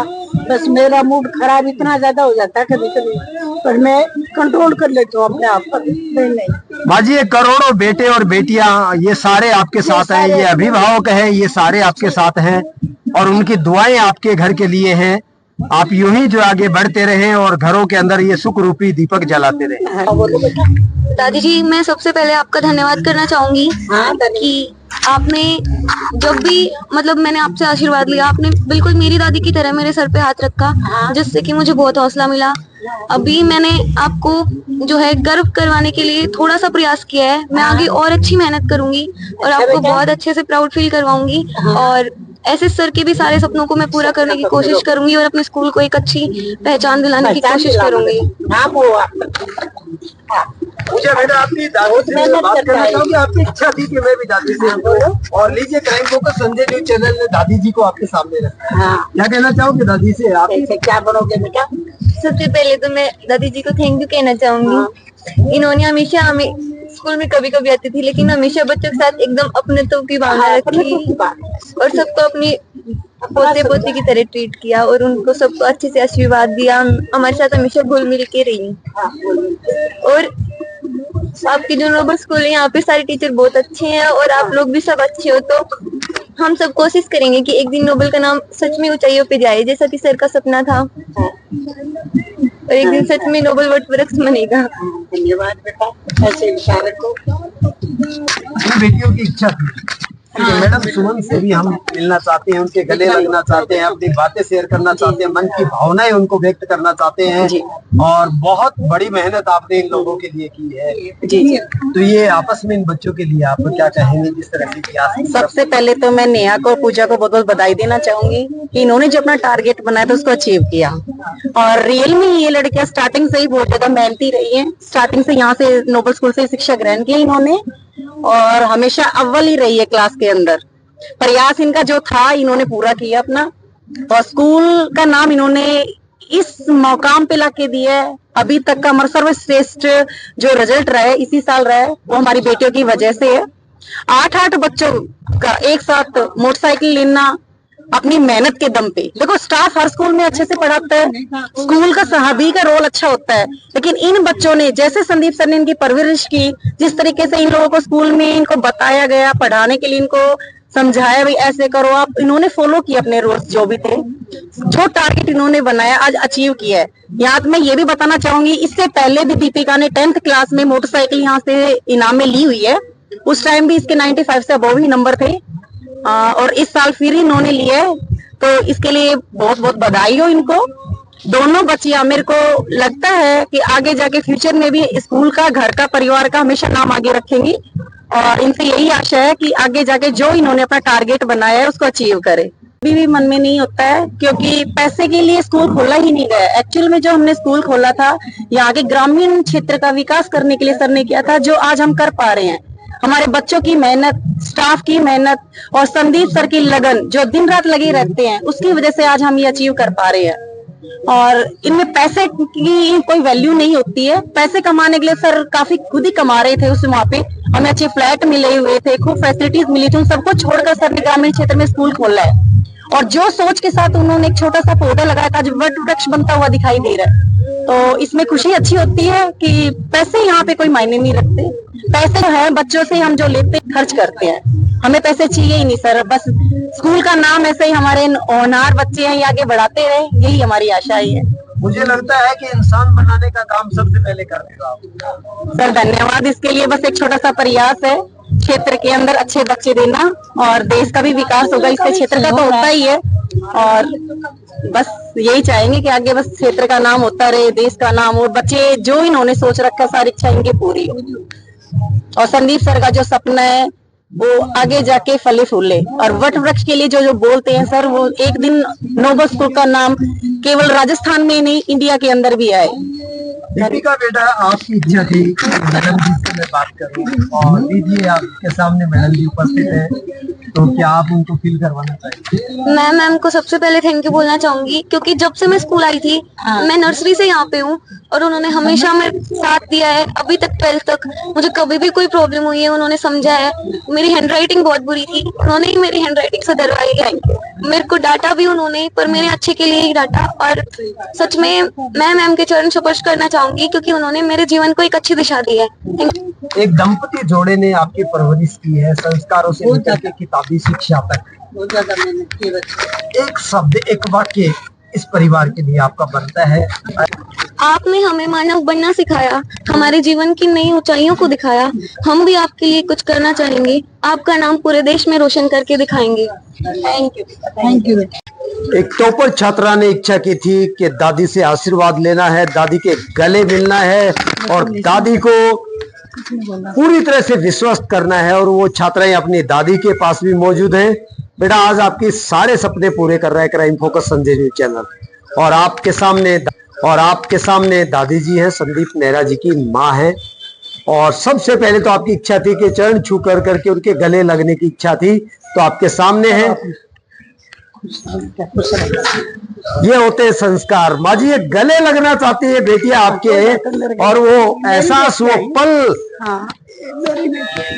बस मेरा मूड खराब इतना ज्यादा हो जाता है कभी कभी, पर मैं कंट्रोल कर लेती हूँ अपने आप पर। नहीं बाजी, ये करोड़ों बेटे और बेटियां ये सारे आपके साथ हैं, ये अभिभावक हैं, ये सारे आपके साथ हैं और उनकी दुआएं आपके घर के लिए हैं। आप यूं ही जो आगे बढ़ते रहें और घरों के अंदर ये सुख रूपी दीपक जलाते रहें। बोलो बेटा। दादी जी, मैं सबसे पहले आपका धन्यवाद करना चाहूंगी हाँ कि आपने जब भी मतलब मैंने आपसे आशीर्वाद लिया, आपने बिल्कुल मेरी दादी की तरह मेरे सर पे हाथ रखा, जिससे कि मुझे बहुत हौसला मिला। अभी मैंने आपको जो है गर्व करवाने के लिए थोड़ा सा प्रयास किया है। मैं आगे और अच्छी मेहनत करूंगी और आपको बहुत अच्छे से प्राउड फील करवाऊंगी और ऐसे सर के भी सारे सपनों को मैं पूरा करने की कोशिश करूंगी और अपने स्कूल को एक अच्छी पहचान दिलाने की कोशिश करूंगी। मुझे बेटा अपनी दादी से बात करना चाहूंगी। आपकी इच्छा थी कि मैं भी दादी से और लीजिए crime focus Sanjay news channel ने दादी जी को आपके सामने रखा। हाँ, क्या कहना चाहोगे दादी से? आप क्या बनोगे बेटा? सबसे पहले तो मैं दादी जी को थैंक यू कहना चाहूंगी। इन्होंने हमेशा हमें स्कूल में कभी कभी आती थी, लेकिन हमेशा बच्चों के साथ एकदम अपनत्व की भावना रखी और सबको अपनी पोते पोती की तरह ट्रीट किया और उनको सबको अच्छे से आशीर्वाद दिया। हमारे साथ हमेशा घुल मिल के रही। और आपकी जो नोबल स्कूल है, यहाँ पे सारे टीचर बहुत अच्छे हैं और आप लोग भी सब अच्छे हो, तो हम सब कोशिश करेंगे कि एक दिन नोबल का नाम सच में ऊंचाइयों पे जाए, जैसा कि सर का सपना था, और एक दिन सच में नोबल वटवृक्ष बनेगा। धन्यवाद बेटा, ऐसे विचार को। बेटियों की इच्छा थी मैडम सुमन से भी हम मिलना चाहते हैं, उनके गले लगना चाहते हैं, अपनी बातें शेयर करना चाहते हैं, मन की भावनाएं उनको व्यक्त करना चाहते हैं। और बहुत बड़ी मेहनत आपने इन लोगों के लिए की है। जी। तो ये आपस में इन बच्चों के लिए आप क्या कहेंगे, जिस तरह से? सबसे पहले तो मैं नेहा को और पूजा को बहुत बहुत बधाई देना चाहूंगी कि इन्होंने जो अपना टारगेट बनाया था उसको अचीव किया। और रियल में ये लड़कियां स्टार्टिंग से ही बहुत ज्यादा मेहनती रही है। स्टार्टिंग से यहाँ से नोबल स्कूल से शिक्षा ग्रहण की इन्होंने और हमेशा अव्वल ही रही है क्लास के अंदर। प्रयास इनका जो था इन्होंने पूरा किया अपना, और स्कूल का नाम इन्होंने इस मौकाम पे लाके दिया है। अभी तक का हमारा सर्वश्रेष्ठ जो रिजल्ट रहा है इसी साल रहा है, वो हमारी बेटियों की वजह से है। 8 बच्चों का एक साथ मोटरसाइकिल लेना अपनी मेहनत के दम पे। देखो स्टाफ हर स्कूल में अच्छे से पढ़ाता है, स्कूल का सभी का रोल अच्छा होता है, लेकिन इन बच्चों ने जैसे संदीप सर ने इनकी परवरिश की, जिस तरीके से इन लोगों को स्कूल में इनको बताया गया, पढ़ाने के लिए इनको समझाया भाई ऐसे करो आप, इन्होंने फॉलो किया अपने रूल्स जो भी थे। जो टारगेट इन्होंने बनाया आज अचीव किया है। यहाँ मैं ये भी बताना चाहूंगी, इससे पहले भी दीपिका ने 10th क्लास में मोटरसाइकिल यहाँ से इनाम में ली हुई है। उस टाइम भी इसके 95 से अबव ही नंबर थे और इस साल फिर इन्होंने लिया है, तो इसके लिए बहुत बहुत बधाई हो इनको। दोनों बच्चियां मेरे को लगता है कि आगे जाके फ्यूचर में भी स्कूल का, घर का, परिवार का हमेशा नाम आगे रखेंगी और इनसे यही आशा है कि आगे जाके जो इन्होंने अपना टारगेट बनाया है उसको अचीव करे। अभी भी मन में नहीं होता है क्योंकि पैसे के लिए स्कूल खोला ही नहीं गया। एक्चुअल में जो हमने स्कूल खोला था यहाँ के ग्रामीण क्षेत्र का विकास करने के लिए सर ने किया था, जो आज हम कर पा रहे हैं। हमारे बच्चों की मेहनत, स्टाफ की मेहनत और संदीप सर की लगन जो दिन रात लगे रहते हैं, उसकी वजह से आज हम ये अचीव कर पा रहे हैं। और इनमें पैसे की कोई वैल्यू नहीं होती है। पैसे कमाने के लिए सर काफी खुद ही कमा रहे थे उस वहाँ पे, हमें अच्छे फ्लैट मिले हुए थे, खूब फैसिलिटीज मिली थी, उन सबको छोड़कर सर ने ग्रामीण क्षेत्र में स्कूल खोला है। और जो सोच के साथ उन्होंने एक छोटा सा पौधा लगाया था, जो वट वृक्ष बनता हुआ दिखाई दे रहा है, तो इसमें खुशी अच्छी होती है कि पैसे यहाँ पे कोई मायने नहीं रखते। पैसे जो है बच्चों से हम जो लेते खर्च करते हैं, हमें पैसे चाहिए ही नहीं सर, बस स्कूल का नाम ऐसे ही हमारे होनहार बच्चे हैं ये आगे बढ़ाते रहे, यही हमारी आशा ही है। मुझे लगता है कि इंसान बनाने का काम सबसे पहले कर देगा आप। सर धन्यवाद, इसके लिए बस एक छोटा सा प्रयास है, क्षेत्र के अंदर अच्छे बच्चे देना और देश का भी विकास होगा, इससे क्षेत्र का तो होता ही है। और बस यही चाहेंगे कि आगे बस क्षेत्र का नाम होता रहे, देश का नाम, और बच्चे जो इन्होंने सोच रखा सारी इच्छा इनकी पूरी हो। और संदीप सर का जो सपना है वो आगे जाके फले फूले, और वट वृक्ष के लिए जो जो बोलते हैं सर, वो एक दिन नोबल स्कूल का नाम केवल राजस्थान में नहीं इंडिया के अंदर भी आए। दीपिका बेटा, आपकी इच्छा थी कि मैडम जी से मैं बात करूं, और दीजिए आपके सामने मैडम जी उपस्थित है, तो क्या आप उनको फील करवाना चाहिए? मैं मैम को सबसे पहले थैंक यू बोलना चाहूंगी, क्योंकि जब से मैं स्कूल आई थी मैं नर्सरी से यहाँ पे हूँ और उन्होंने हमेशा मेरे साथ दिया है, अभी तक 12th तक। मुझे कभी भी कोई प्रॉब्लम हुई है उन्होंने समझा है। मेरी हैंडराइटिंग बहुत बुरी थी, उन्होंने ही मेरी हैंडराइटिंग सुधरवाई है। मेरे को डांटा भी उन्होंने, पर मेरे अच्छे के लिए ही डांटा। और सच में मैं मैम के चरण स्पर्श करना चाहूंगी, क्योंकि उन्होंने मेरे जीवन को एक अच्छी दिशा दी है। Thank you. एक दंपति जोड़े ने आपकी परवरिश की है, संस्कारों से लेकर के किताबी शिक्षा तक। बहुत ज्यादा मेहनत की बच्चे। एक शब्द, एक वाक्य इस परिवार के लिए आपका बनता है। आपने हमें मानव बनना सिखाया, हमारे जीवन की नई ऊंचाइयों को दिखाया। हम भी आपके लिए कुछ करना चाहेंगे, आपका नाम पूरे देश में रोशन करके दिखाएंगे। Thank you. Thank you. एक टॉपर छात्रा ने इच्छा की थी कि दादी से आशीर्वाद लेना है, दादी के गले मिलना है और दादी को पूरी तरह से विश्वस्त करना है, और वो छात्राएं अपनी दादी के पास भी मौजूद हैं। बेटा, आज आपके सारे सपने पूरे कर रहा है crime focus Sanjay news channel, और आपके सामने दादी जी हैं, संदीप नेहरा जी की माँ है। और सबसे पहले तो आपकी इच्छा थी कि चरण छू कर करके उनके गले लगने की इच्छा थी, तो आपके सामने है। ये होते हैं संस्कार। माँ जी, ये गले लगना चाहती है बेटियां आपके, और वो एहसास, वो पल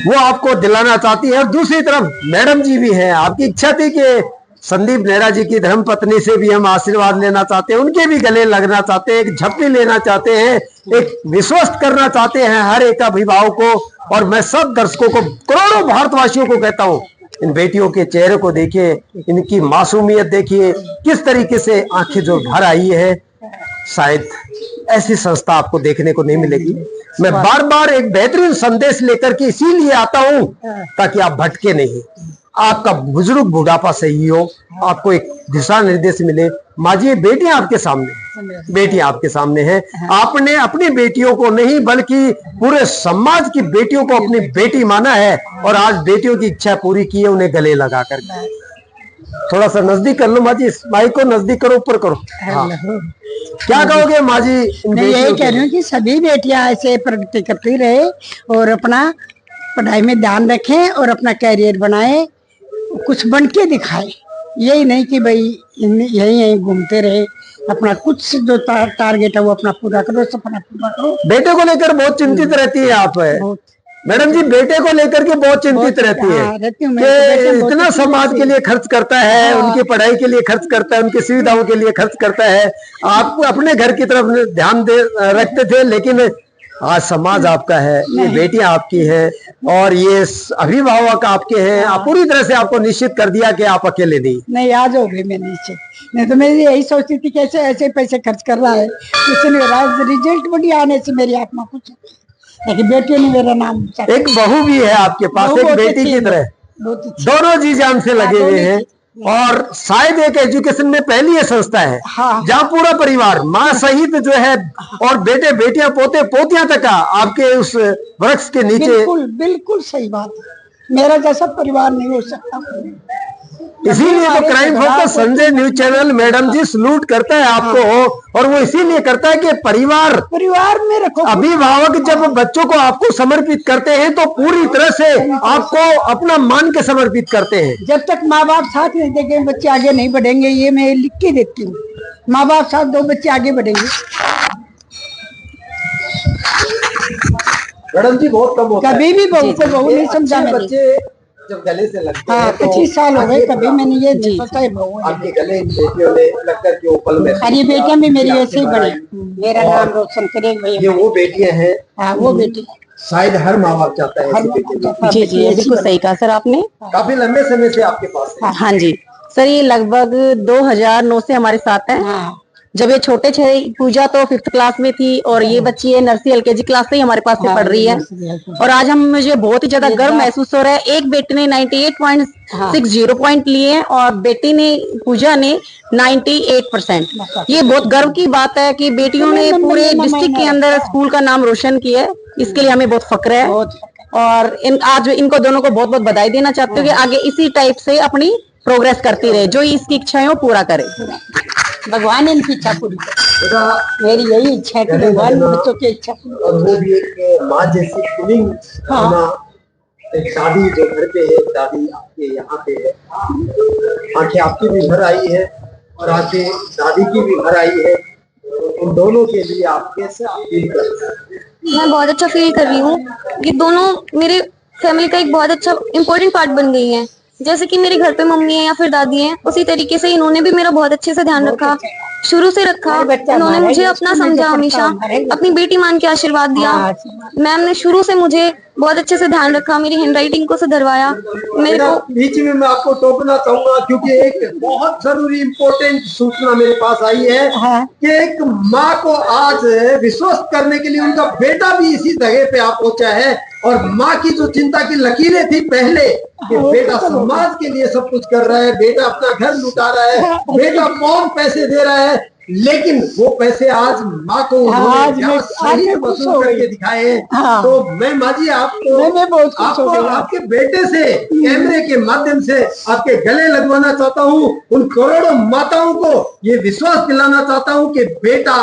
वो आपको दिलाना चाहती है। और दूसरी तरफ मैडम जी भी हैं, आपकी इच्छा थी कि संदीप नेहरा जी की धर्मपत्नी से भी हम आशीर्वाद लेना चाहते हैं, उनके भी गले लगना चाहते हैं, एक झपटी लेना चाहते हैं, एक विश्वस्त करना चाहते हैं हर एक अभिभावक को। और मैं सब दर्शकों को, करोड़ों भारतवासियों को कहता हूँ, इन बेटियों के चेहरे को देखिए, इनकी मासूमियत देखिए, किस तरीके से आंखें जो भर आई है। शायद ऐसी संस्था आपको देखने को नहीं मिलेगी। मैं बार बार एक बेहतरीन संदेश लेकर के इसीलिए आता हूं ताकि आप भटके नहीं, आपका बुजुर्ग बुढ़ापा सही हो, आपको एक दिशा निर्देश मिले। माँ जी, बेटियां आपके सामने हैं। आपने अपनी बेटियों को नहीं बल्कि पूरे समाज की बेटियों को अपनी बेटी माना है, और आज बेटियों की इच्छा पूरी की है, उन्हें गले लगा कर। थोड़ा सा नजदीक कर लो माँ जी, इस माइक को नजदीक करो, ऊपर करो। हाँ। क्या कहोगे माँ जी? मैं यही कह रही हूँ कि सभी बेटियां ऐसे प्रगति करती रहे और अपना पढ़ाई में ध्यान रखें और अपना कैरियर बनाए, कुछ बन के दिखाए। यही नहीं कि भाई यही घूमते रहे, अपना कुछ जो टारगेट है वो अपना पूरा करो, सपना पूरा करो। बेटे को लेकर बहुत चिंतित रहती है आप। मैडम जी, बेटे को लेकर के बहुत चिंतित रहती है कि इतना समाज के लिए खर्च करता है, उनकी पढ़ाई के लिए खर्च करता है, उनकी सुविधाओं के लिए खर्च करता है। आप अपने घर की तरफ ध्यान रखते थे, लेकिन आज समाज आपका है, ये बेटियां आपकी है, और ये अभिभावक आपके हैं। आप पूरी तरह से आपको निश्चित कर दिया कि आप अकेले नहीं। आज हो गई मैं निश्चित, नहीं तो मैं यही सोचती थी कि ऐसे पैसे खर्च कर रहा है, रिजल्ट बढ़िया आने से मेरी आत्मा खुश है, लेकिन बेटी ने मेरा नाम। एक बहू भी है आपके पास, एक बेटी की तरह, दोनों जी जान से लगे हुए हैं। और शायद एक एजुकेशन में पहली ये संस्था है जहाँ पूरा परिवार, माँ सहित जो है, और बेटे बेटियां पोते पोतियां तक आपके उस वृक्ष के नीचे। बिल्कुल सही बात है, मेरा जैसा परिवार नहीं हो सकता। इसीलिए तो crime focus Sanjay news channel madam ji salute करता है आपको, और वो इसीलिए करता है कि परिवार में रखो। अभिभावक जब बच्चों को आपको समर्पित करते हैं तो पूरी तरह से आपको अपना मान के समर्पित करते हैं। जब तक माँ बाप साथ नहीं देंगे बच्चे आगे नहीं बढ़ेंगे, ये मैं लिख के देती हूँ। माँ बाप साथ दो, बच्चे आगे बढ़ेंगे। मैडम जी बहुत कम होता है। कभी भी बहू को बहू ये नहीं समझा अच्छे मैंने। बच्चे जब गले से लगते हाँ हैं तो 25 साल हो गए, अच्छे कभी मैंने ये नहीं सोचा है बहू है। आपके गले इन बेटियों ने लगकर के वो पल में और ये बेटियां भी मेरी ऐसे ही बड़ी, मेरा नाम रोशन करे ये भैया। वो बेटियां हैं, हाँ वो बेटी शायद हर माँ बाप चाहता है ऐसी बेटी। जी जी ये बिल्कुल सही कहा सर आपने। काफी लंबे समय से आपके पास है। हाँ जी सर, ये लगभग 2009 से हमारे साथ है। हाँ जब ये छोटे थे, पूजा तो 5th क्लास में थी और ये बच्ची है नर्सरी LKG क्लास से ही हमारे पास से पढ़ रही है। और आज मुझे बहुत ही ज्यादा गर्व महसूस हो रहा है। एक बेटी ने 98.60 पॉइंट लिए हैं और बेटी ने पूजा ने 98%। ये बहुत गर्व की बात है कि बेटियों ने पूरे डिस्ट्रिक्ट के अंदर स्कूल का नाम रोशन किया है। इसके लिए हमें बहुत फक्र है और आज इनको दोनों को बहुत बहुत बधाई देना चाहते हो कि आगे इसी टाइप से अपनी प्रोग्रेस करती रहे, जो इसकी इच्छाएं वो पूरा करे। भगवान इनकी इच्छा पूरी करे। बेटा मेरी यही इच्छा है कि भगवान बच्चों की इच्छा पूरी और वो भी एक माँ जैसी फीलिंग होना। एक दादी जो घर पे है, दादी आपके यहाँ पे है, आंखें आपकी भी भर आई है और आंखें दादी की भी भर आई है। उन दोनों के लिए आप कैसे फील करते हैं? मैं बहुत अच्छा फील कर रही हूँ। ये दोनों मेरे फैमिली का एक बहुत अच्छा इम्पोर्टेंट पार्ट बन गई हैं। जैसे कि मेरे घर पे मम्मी है या फिर दादी है, उसी तरीके से इन्होंने भी मेरा बहुत अच्छे से ध्यान रखा, शुरू से रखा। इन्होंने मुझे अपना समझा, हमेशा अपनी बेटी मान के आशीर्वाद दिया। मैम ने शुरू से मुझे बहुत अच्छे से ध्यान रखा, मेरी हैंडराइटिंग को सुधरवाया। मेरे बेटा, को बीच में मैं आपको टोकना चाहूंगा क्योंकि एक बहुत जरूरी इम्पोर्टेंट सूचना मेरे पास आई है कि एक माँ को आज विश्वस्त करने के लिए उनका बेटा भी इसी जगह पे आ पहुंचा है। और माँ की जो चिंता की लकीरें थी पहले कि बेटा समाज के लिए सब कुछ कर रहा है, बेटा अपना घर लुटा रहा है, बेटा बहुत पैसे दे रहा है, लेकिन वो पैसे आज माँ को उन्होंने सही से वसूल करके दिखाए हैं। तो मैं माँ जी आपको आपके बेटे से कैमरे के माध्यम से आपके गले लगवाना चाहता हूँ। उन करोड़ों माताओं को ये विश्वास दिलाना चाहता हूँ कि बेटा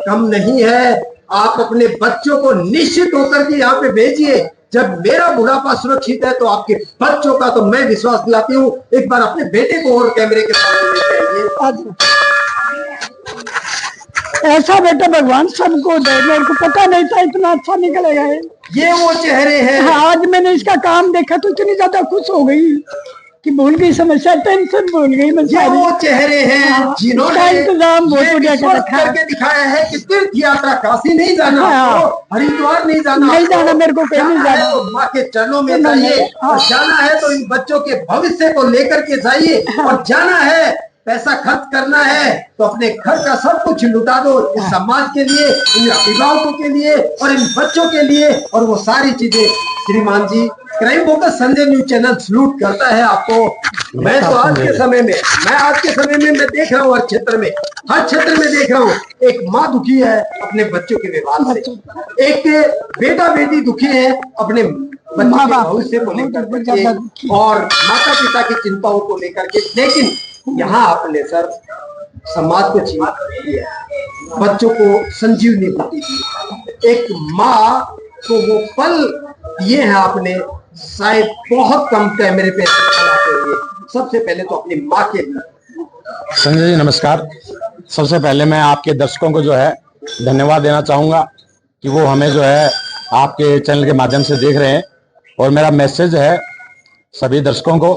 कम नहीं है। आप अपने बच्चों को निश्चित होकर के यहाँ पे भेजिए। जब मेरा बुढ़ापा सुरक्षित है तो आपके बच्चों का तो मैं विश्वास दिलाती हूँ। एक बार अपने बेटे को और कैमरे के सामने लेके आइए। ऐसा बेटा भगवान सबको दे, मेरे को पता नहीं था इतना अच्छा निकलेगा। ये वो चेहरे हैं। आज मैंने इसका काम देखा तो इतनी ज्यादा खुश हो गई कि भूल गई समस्या, टेंशन भूल गई मैं ये वो चेहरे हैं जिन्होंने इंतजाम बहुत ये बढ़िया कर विश्वास रखा है। करके दिखाया है कि तीर्थ यात्रा काशी नहीं जाना, हाँ। आपको हरिद्वार नहीं जाना, नहीं आपको जाना, मेरे को कहीं नहीं जाना है जाना। तो माँ के चरणों में नहीं, जाइए। हाँ। और जाना है तो इन बच्चों के भविष्य को लेकर के जाइए। और जाना है, पैसा खर्च करना है तो अपने घर का सब कुछ लुटा दो इस समाज के लिए, इन अभिभावकों के लिए और इन बच्चों के लिए। और वो सारी चीजें श्रीमान ji crime focus Sanjay news channel salute करता है आपको। मैं तो आज के समय में मैं देख रहा हूँ हर क्षेत्र में देख रहा हूँ एक माँ दुखी है अपने बच्चों के व्यवहार से, एक बेटा बेटी दुखी है अपने बच्चों के भविष्य को लेकर के और माता पिता की चिंताओं को लेकर के। लेकिन यहाँ आपने सर समाज को छीना दिया, बच्चों को संजीवनी बूटी दी, एक माँ को वो पल ये है आपने शायद बहुत कम कैमरे पे चलाते हुए। सबसे पहले तो अपनी माँ के लिए संजय जी नमस्कार। सबसे पहले मैं आपके दर्शकों को जो है धन्यवाद देना चाहूंगा कि वो हमें जो है आपके चैनल के माध्यम से देख रहे हैं। और मेरा मैसेज है सभी दर्शकों को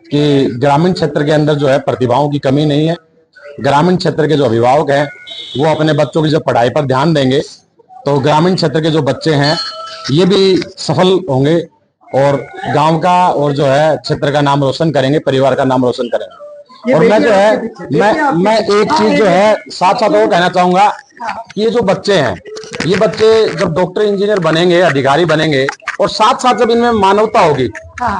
कि ग्रामीण क्षेत्र के अंदर जो है प्रतिभाओं की कमी नहीं है। ग्रामीण क्षेत्र के जो अभिभावक हैं वो अपने बच्चों की जब पढ़ाई पर ध्यान देंगे तो ग्रामीण क्षेत्र के जो बच्चे हैं ये भी सफल होंगे और गांव का और जो है क्षेत्र का नाम रोशन करेंगे, परिवार का नाम रोशन करेंगे। और मैं जो है मैं एक चीज जो है साथ साथ वो कहना चाहूंगा कि ये जो बच्चे हैं, ये बच्चे जब डॉक्टर इंजीनियर बनेंगे, अधिकारी बनेंगे और साथ साथ जब इनमें मानवता होगी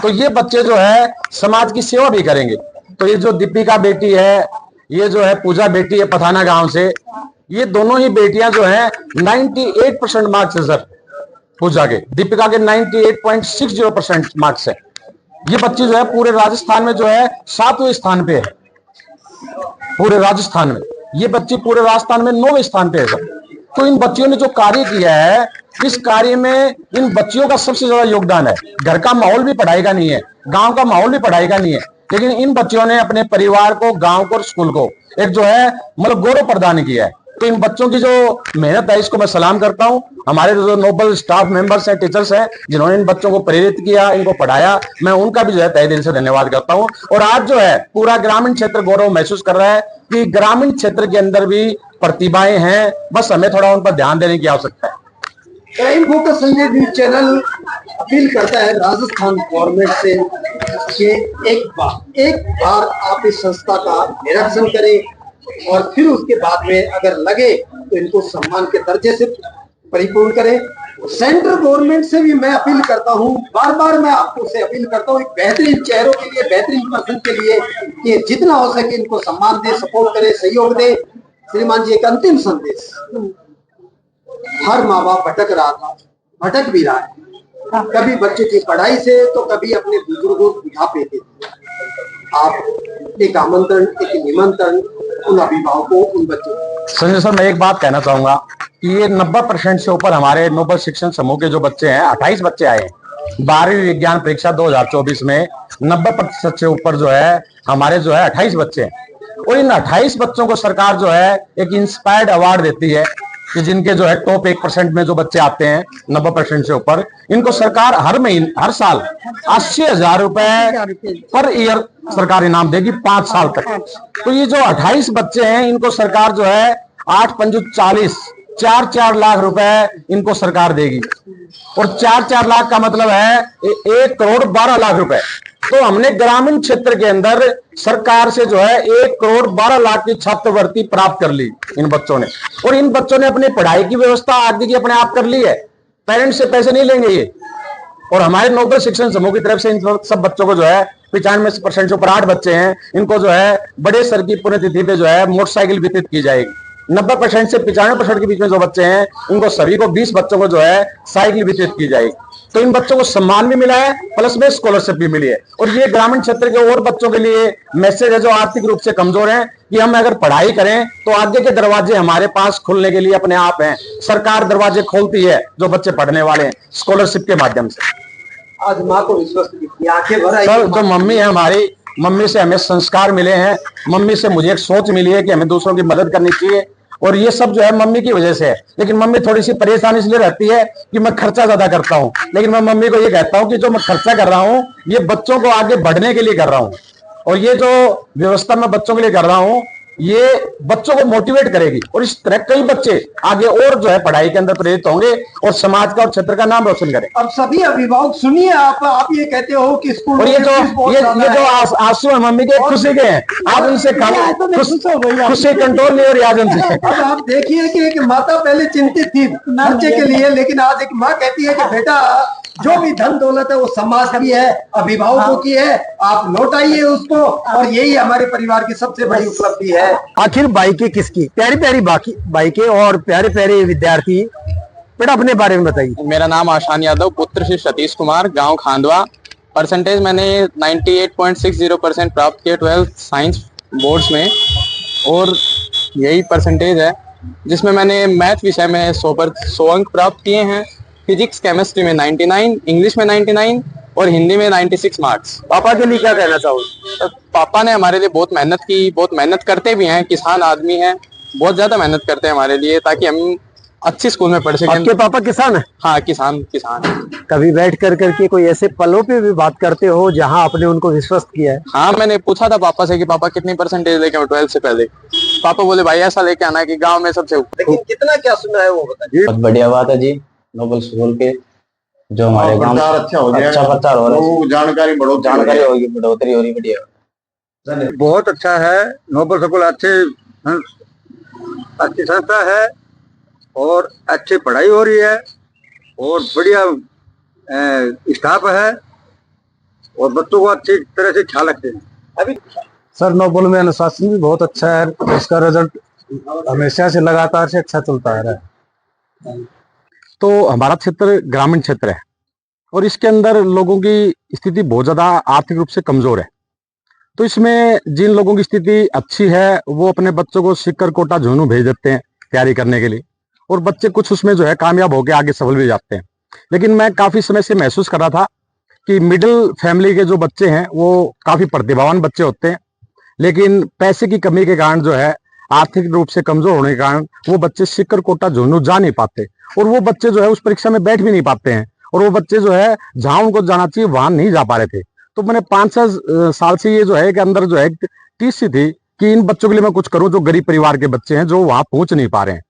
तो ये बच्चे जो है समाज की सेवा भी करेंगे। तो ये जो दीपिका बेटी है, ये जो है पूजा बेटी है पथाना गांव से, ये दोनों ही बेटियां जो है 98% मार्क्स है सर। पूजा के, दीपिका के 98.60% मार्क्स है। ये बच्ची जो है पूरे राजस्थान में जो है 7वें स्थान पे है, पूरे राजस्थान में। ये बच्ची पूरे राजस्थान में 9वें स्थान पे है सर। तो इन बच्चियों ने जो कार्य किया है, इस कार्य में इन बच्चियों का सबसे ज्यादा योगदान है। घर का माहौल भी पढ़ाई का नहीं है, गांव का माहौल भी पढ़ाई का नहीं है, लेकिन इन बच्चियों ने अपने परिवार को, गांव को और स्कूल को एक जो है मतलब गौरव प्रदान किया है। तो इन बच्चों की जो मेहनत है इसको मैं सलाम करता हूं। हमारे जो नोबल स्टाफ मेंबर्स हैं, टीचर्स हैं, जिन्होंने इन बच्चों को प्रेरित किया, इनको पढ़ाया, मैं उनका भी जो है तहे दिल से धन्यवाद करता हूं। और आज जो है पूरा ग्रामीण क्षेत्र गौरव महसूस कर रहा है कि ग्रामीण क्षेत्र के अंदर भी प्रतिभाएं हैं, बस हमें थोड़ा उन पर ध्यान देने की आवश्यकता है। Crime focus Sanjay news channel appeal करता है राजस्थान गवर्नमेंट से कि एक बार आप इस संस्था का निरीक्षण करें और फिर उसके बाद में अगर लगे तो इनको सम्मान के दर्जे से परिपूर्ण करें। सेंट्रल गवर्नमेंट से भी मैं अपील करता हूं, बार बार मैं आपको से अपील करता हूं, एक बेहतरीन चेहरों के लिए, बेहतरीन पर्सन के लिए कि जितना हो सके इनको सम्मान दे, सपोर्ट करे, सहयोग दे। श्रीमान जी, एक अंतिम संदेश। हर माँ बाप भटक रहा था, भटक भी रहा है, कभी बच्चे की पढ़ाई से तो कभी अपने बुजुर्गों बुढ़ापे थे। आप एक आमंत्रण, एक निमंत्रण उन अभिभावकों, उन बच्चों। संजय सर, मैं एक बात कहना चाहूंगा कि ये 90% से ऊपर हमारे नोबल शिक्षण समूह के जो बच्चे हैं, 28 बच्चे आए हैं 12वीं विज्ञान परीक्षा 2024 में। 90% से ऊपर जो है हमारे जो है 28 बच्चे हैं। और इन 28 बच्चों को सरकार जो है एक इंस्पायर्ड अवार्ड देती है कि जिनके जो है टॉप 1% में जो बच्चे आते हैं 90% से ऊपर, इनको सरकार हर साल 80,000 रुपए पर ईयर सरकार इनाम देगी 5 साल तक। तो ये जो 28 बच्चे हैं इनको सरकार जो है 8 पंजू 40 4 लाख रुपए इनको सरकार देगी। और 4 लाख का मतलब है 1 करोड़ 12 लाख रुपए। तो हमने ग्रामीण क्षेत्र के अंदर सरकार से जो है 1 करोड़ 12 लाख की छात्रवृत्ति प्राप्त कर ली इन बच्चों ने। और इन बच्चों ने अपनी पढ़ाई की व्यवस्था आगे की अपने आप कर ली है, पेरेंट्स से पैसे नहीं लेंगे ये। और हमारे नोबल शिक्षण समूह की तरफ से इन सब बच्चों को जो है 95% से ऊपर 8 बच्चे हैं, इनको जो है बड़े सर की पुण्यतिथि पे जो है मोटरसाइकिल वितरित की जाएगी। 90% से 95% के बीच में जो बच्चे हैं उनको सभी को 20 बच्चों को जो है साइकिल वितरित की जाएगी। तो इन बच्चों को सम्मान भी मिला है, प्लस में स्कॉलरशिप भी मिली है। और ये ग्रामीण क्षेत्र के और बच्चों के लिए मैसेज है जो आर्थिक रूप से कमजोर हैं कि हम अगर पढ़ाई करें तो आगे के दरवाजे हमारे पास खुलने के लिए अपने आप हैं। सरकार दरवाजे खोलती है जो बच्चे पढ़ने वाले हैं स्कॉलरशिप के माध्यम से। आज माँ को विश्वास की आंखें भर आई। सर, जो मम्मी है हमारी, मम्मी से हमें संस्कार मिले हैं, मम्मी से मुझे एक सोच मिली है कि हमें दूसरों की मदद करनी चाहिए। और ये सब जो है मम्मी की वजह से है। लेकिन मम्मी थोड़ी सी परेशानी इसलिए रहती है कि मैं खर्चा ज्यादा करता हूँ, लेकिन मैं मम्मी को ये कहता हूँ कि जो मैं खर्चा कर रहा हूँ ये बच्चों को आगे बढ़ने के लिए कर रहा हूँ। और ये जो व्यवस्था मैं बच्चों के लिए कर रहा हूँ ये बच्चों को मोटिवेट करेगी। और इस तरह कई बच्चे आगे और जो है पढ़ाई के अंदर प्रेरित होंगे और समाज का और क्षेत्र का नाम रोशन करें। अब सभी अभिभावक सुनिए, आप ये कहते हो कि स्कूल और ये जो आंसू है मम्मी के खुशी के हैं, आप उनसे खुशी कंट्रोल नहीं हो रही आज उनसे। अब आप देखिए कि एक माता पहले चिंतित थी बच्चे के लिए, लेकिन आज एक माँ कहती है कि बेटा जो भी धन दौलत है वो समाज की है, अभिभावकों की है, आप लौटाइए उसको। और यही हमारे परिवार की सबसे बड़ी उपलब्धि है। आखिर बाइकें किसकी? प्यारी प्यारी बाइकें और प्यारे प्यारे विद्यार्थी। बेटा अपने बारे में बताइए। मेरा नाम आशान यादव, पुत्र श्री सतीश कुमार, गांव खांडवा। परसेंटेज मैंने 98.60% प्राप्त किया 12th साइंस बोर्ड्स में। और यही परसेंटेज है जिसमें मैंने मैथ विषय में 100 अंक प्राप्त किए हैं, फिजिक्स केमिस्ट्री में 99, इंग्लिश में 99 और हिंदी में 96 मार्क्स। पापा के लिए क्या कहना चाहोगे? पापा ने हमारे लिए बहुत मेहनत की, बहुत मेहनत करते भी हैं, किसान आदमी हैं, बहुत ज्यादा मेहनत करते हैं हमारे लिए ताकि हम अच्छी स्कूल में पढ़ सकें। आपके पापा किसान है? हाँ, किसान। कभी बैठ करके कोई ऐसे पलों पे भी बात करते हो जहां आपने उनको विश्वस्त किया है? हाँ, मैंने पूछा था पापा से कि पापा कितनी परसेंटेज लेके 12th से पहले। पापा बोले भाई ऐसा लेके आना है कि गाँव में सबसे ऊपर। लेकिन कितना क्या सुना है वो बताइए। बहुत बढ़िया बात है जी, नोबल स्कूल के जो हमारे गांव अच्छा हो गया, अच्छा प्रचार हो रहा है, तो जानकारी होगी, बढ़ोतरी हो रही, बढ़िया। बहुत अच्छा है। नोबल स्कूल अच्छी संस्था है और अच्छी पढ़ाई हो रही है और बढ़िया स्टाफ है और बच्चों को अच्छी तरह से ख्याल रखते हैं। अभी सर, नोबल में अनुशासन भी बहुत अच्छा है, इसका रिजल्ट हमेशा से लगातार से अच्छा चलता आ रहा है। तो हमारा क्षेत्र ग्रामीण क्षेत्र है और इसके अंदर लोगों की स्थिति बहुत ज्यादा आर्थिक रूप से कमजोर है। तो इसमें जिन लोगों की स्थिति अच्छी है वो अपने बच्चों को सिक्कर कोटा झुंझुनू भेज देते हैं तैयारी करने के लिए, और बच्चे कुछ उसमें जो है कामयाब होकर आगे सफल भी जाते हैं। लेकिन मैं काफी समय से महसूस कर रहा था कि मिडिल फैमिली के जो बच्चे हैं वो काफी प्रतिभावान बच्चे होते हैं, लेकिन पैसे की कमी के कारण जो है आर्थिक रूप से कमजोर होने के कारण वो बच्चे सिक्कर कोटा झुंझुनू जा नहीं पाते, और वो बच्चे जो है उस परीक्षा में बैठ भी नहीं पाते हैं, और वो बच्चे जो है जहां उनको जाना चाहिए वहां नहीं जा पा रहे थे। तो मैंने 5-6 साल से ये जो है कि अंदर जो है टीसी थी कि इन बच्चों के लिए मैं कुछ करूं जो गरीब परिवार के बच्चे हैं जो वहां पहुंच नहीं पा रहे हैं।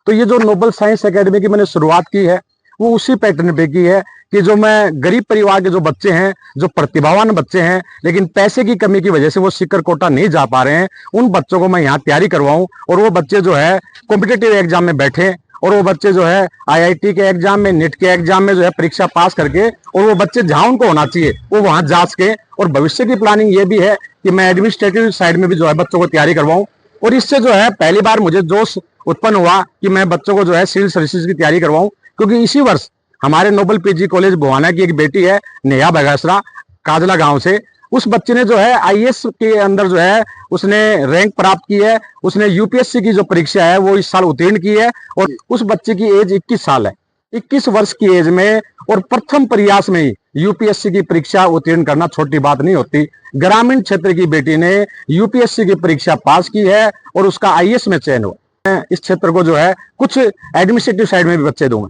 तो ये जो नोबल साइंस एकेडमी की मैंने शुरुआत की है वो उसी पैटर्न पे की है कि जो मैं गरीब परिवार के जो बच्चे हैं, जो प्रतिभावान बच्चे हैं लेकिन पैसे की कमी की वजह से वो सिक्कर कोटा नहीं जा पा रहे हैं, उन बच्चों को मैं यहाँ तैयारी करवाऊं और वो बच्चे जो है कॉम्पिटेटिव एग्जाम में बैठे, और वो बच्चे जो है IIT के एग्जाम में, नेट के एग्जाम में जो है परीक्षा पास करके, और वो बच्चे जहां उनको होना चाहिए वो वहां जा सके। और भविष्य की प्लानिंग ये भी है कि मैं एडमिनिस्ट्रेटिव साइड में भी जो है बच्चों को तैयारी करवाऊं। और इससे जो है पहली बार मुझे जोश उत्पन्न हुआ कि मैं बच्चों को जो है सिविल सर्विसेज की तैयारी करवाऊं, क्योंकि इसी वर्ष हमारे नोबल PG कॉलेज बुहाना की एक बेटी है नेहा बगासरा, काजला गांव से, उस बच्चे ने जो है IAS के अंदर जो है उसने रैंक प्राप्त की है। उसने UPSC की जो परीक्षा है वो इस साल उत्तीर्ण की है, और उस बच्चे की एज 21 साल है। 21 वर्ष की एज में और प्रथम प्रयास में ही UPSC की परीक्षा उत्तीर्ण करना छोटी बात नहीं होती। ग्रामीण क्षेत्र की बेटी ने UPSC की परीक्षा पास की है और उसका IAS में चयन हुआ। मैं इस क्षेत्र को जो है कुछ एडमिनिस्ट्रेटिव साइड में भी बच्चे दूंगा।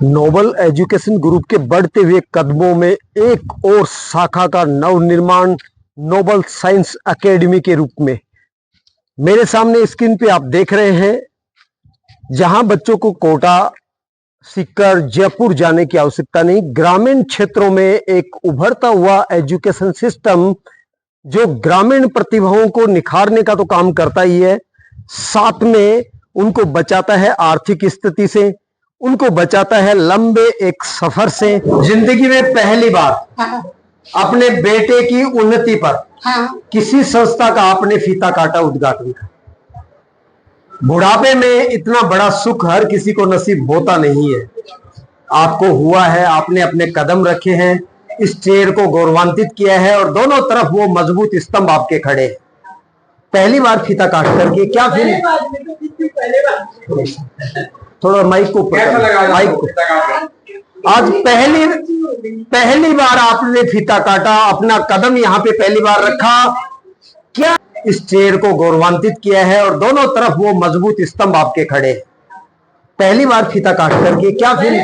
नोबल एजुकेशन ग्रुप के बढ़ते हुए कदमों में एक और शाखा का नवनिर्माण नोबल साइंस एकेडमी के रूप में मेरे सामने स्क्रीन पे आप देख रहे हैं, जहां बच्चों को कोटा, सीकर, जयपुर जाने की आवश्यकता नहीं। ग्रामीण क्षेत्रों में एक उभरता हुआ एजुकेशन सिस्टम जो ग्रामीण प्रतिभाओं को निखारने का तो काम करता ही है, साथ में उनको बचाता है आर्थिक स्थिति से, उनको बचाता है लंबे एक सफर से। जिंदगी में पहली बार अपने बेटे की उन्नति पर किसी संस्था का आपने फीता काटा, उद्घाटन का। बुढ़ापे में इतना बड़ा सुख हर किसी को नसीब होता नहीं है, आपको हुआ है। आपने अपने कदम रखे हैं, इस चेयर को गौरवान्वित किया है और दोनों तरफ वो मजबूत स्तंभ आपके खड़े हैं। पहली बार फीता काट करके क्या फील? थोड़ा माइक को माइक को आज पहली बार आपने फीता काटा, अपना कदम यहाँ पे पहली बार रखा, क्या इस चेयर को गौरवान्वित किया है और दोनों तरफ वो मजबूत स्तंभ आपके खड़े हैं। पहली बार फीता काट करके क्या फील?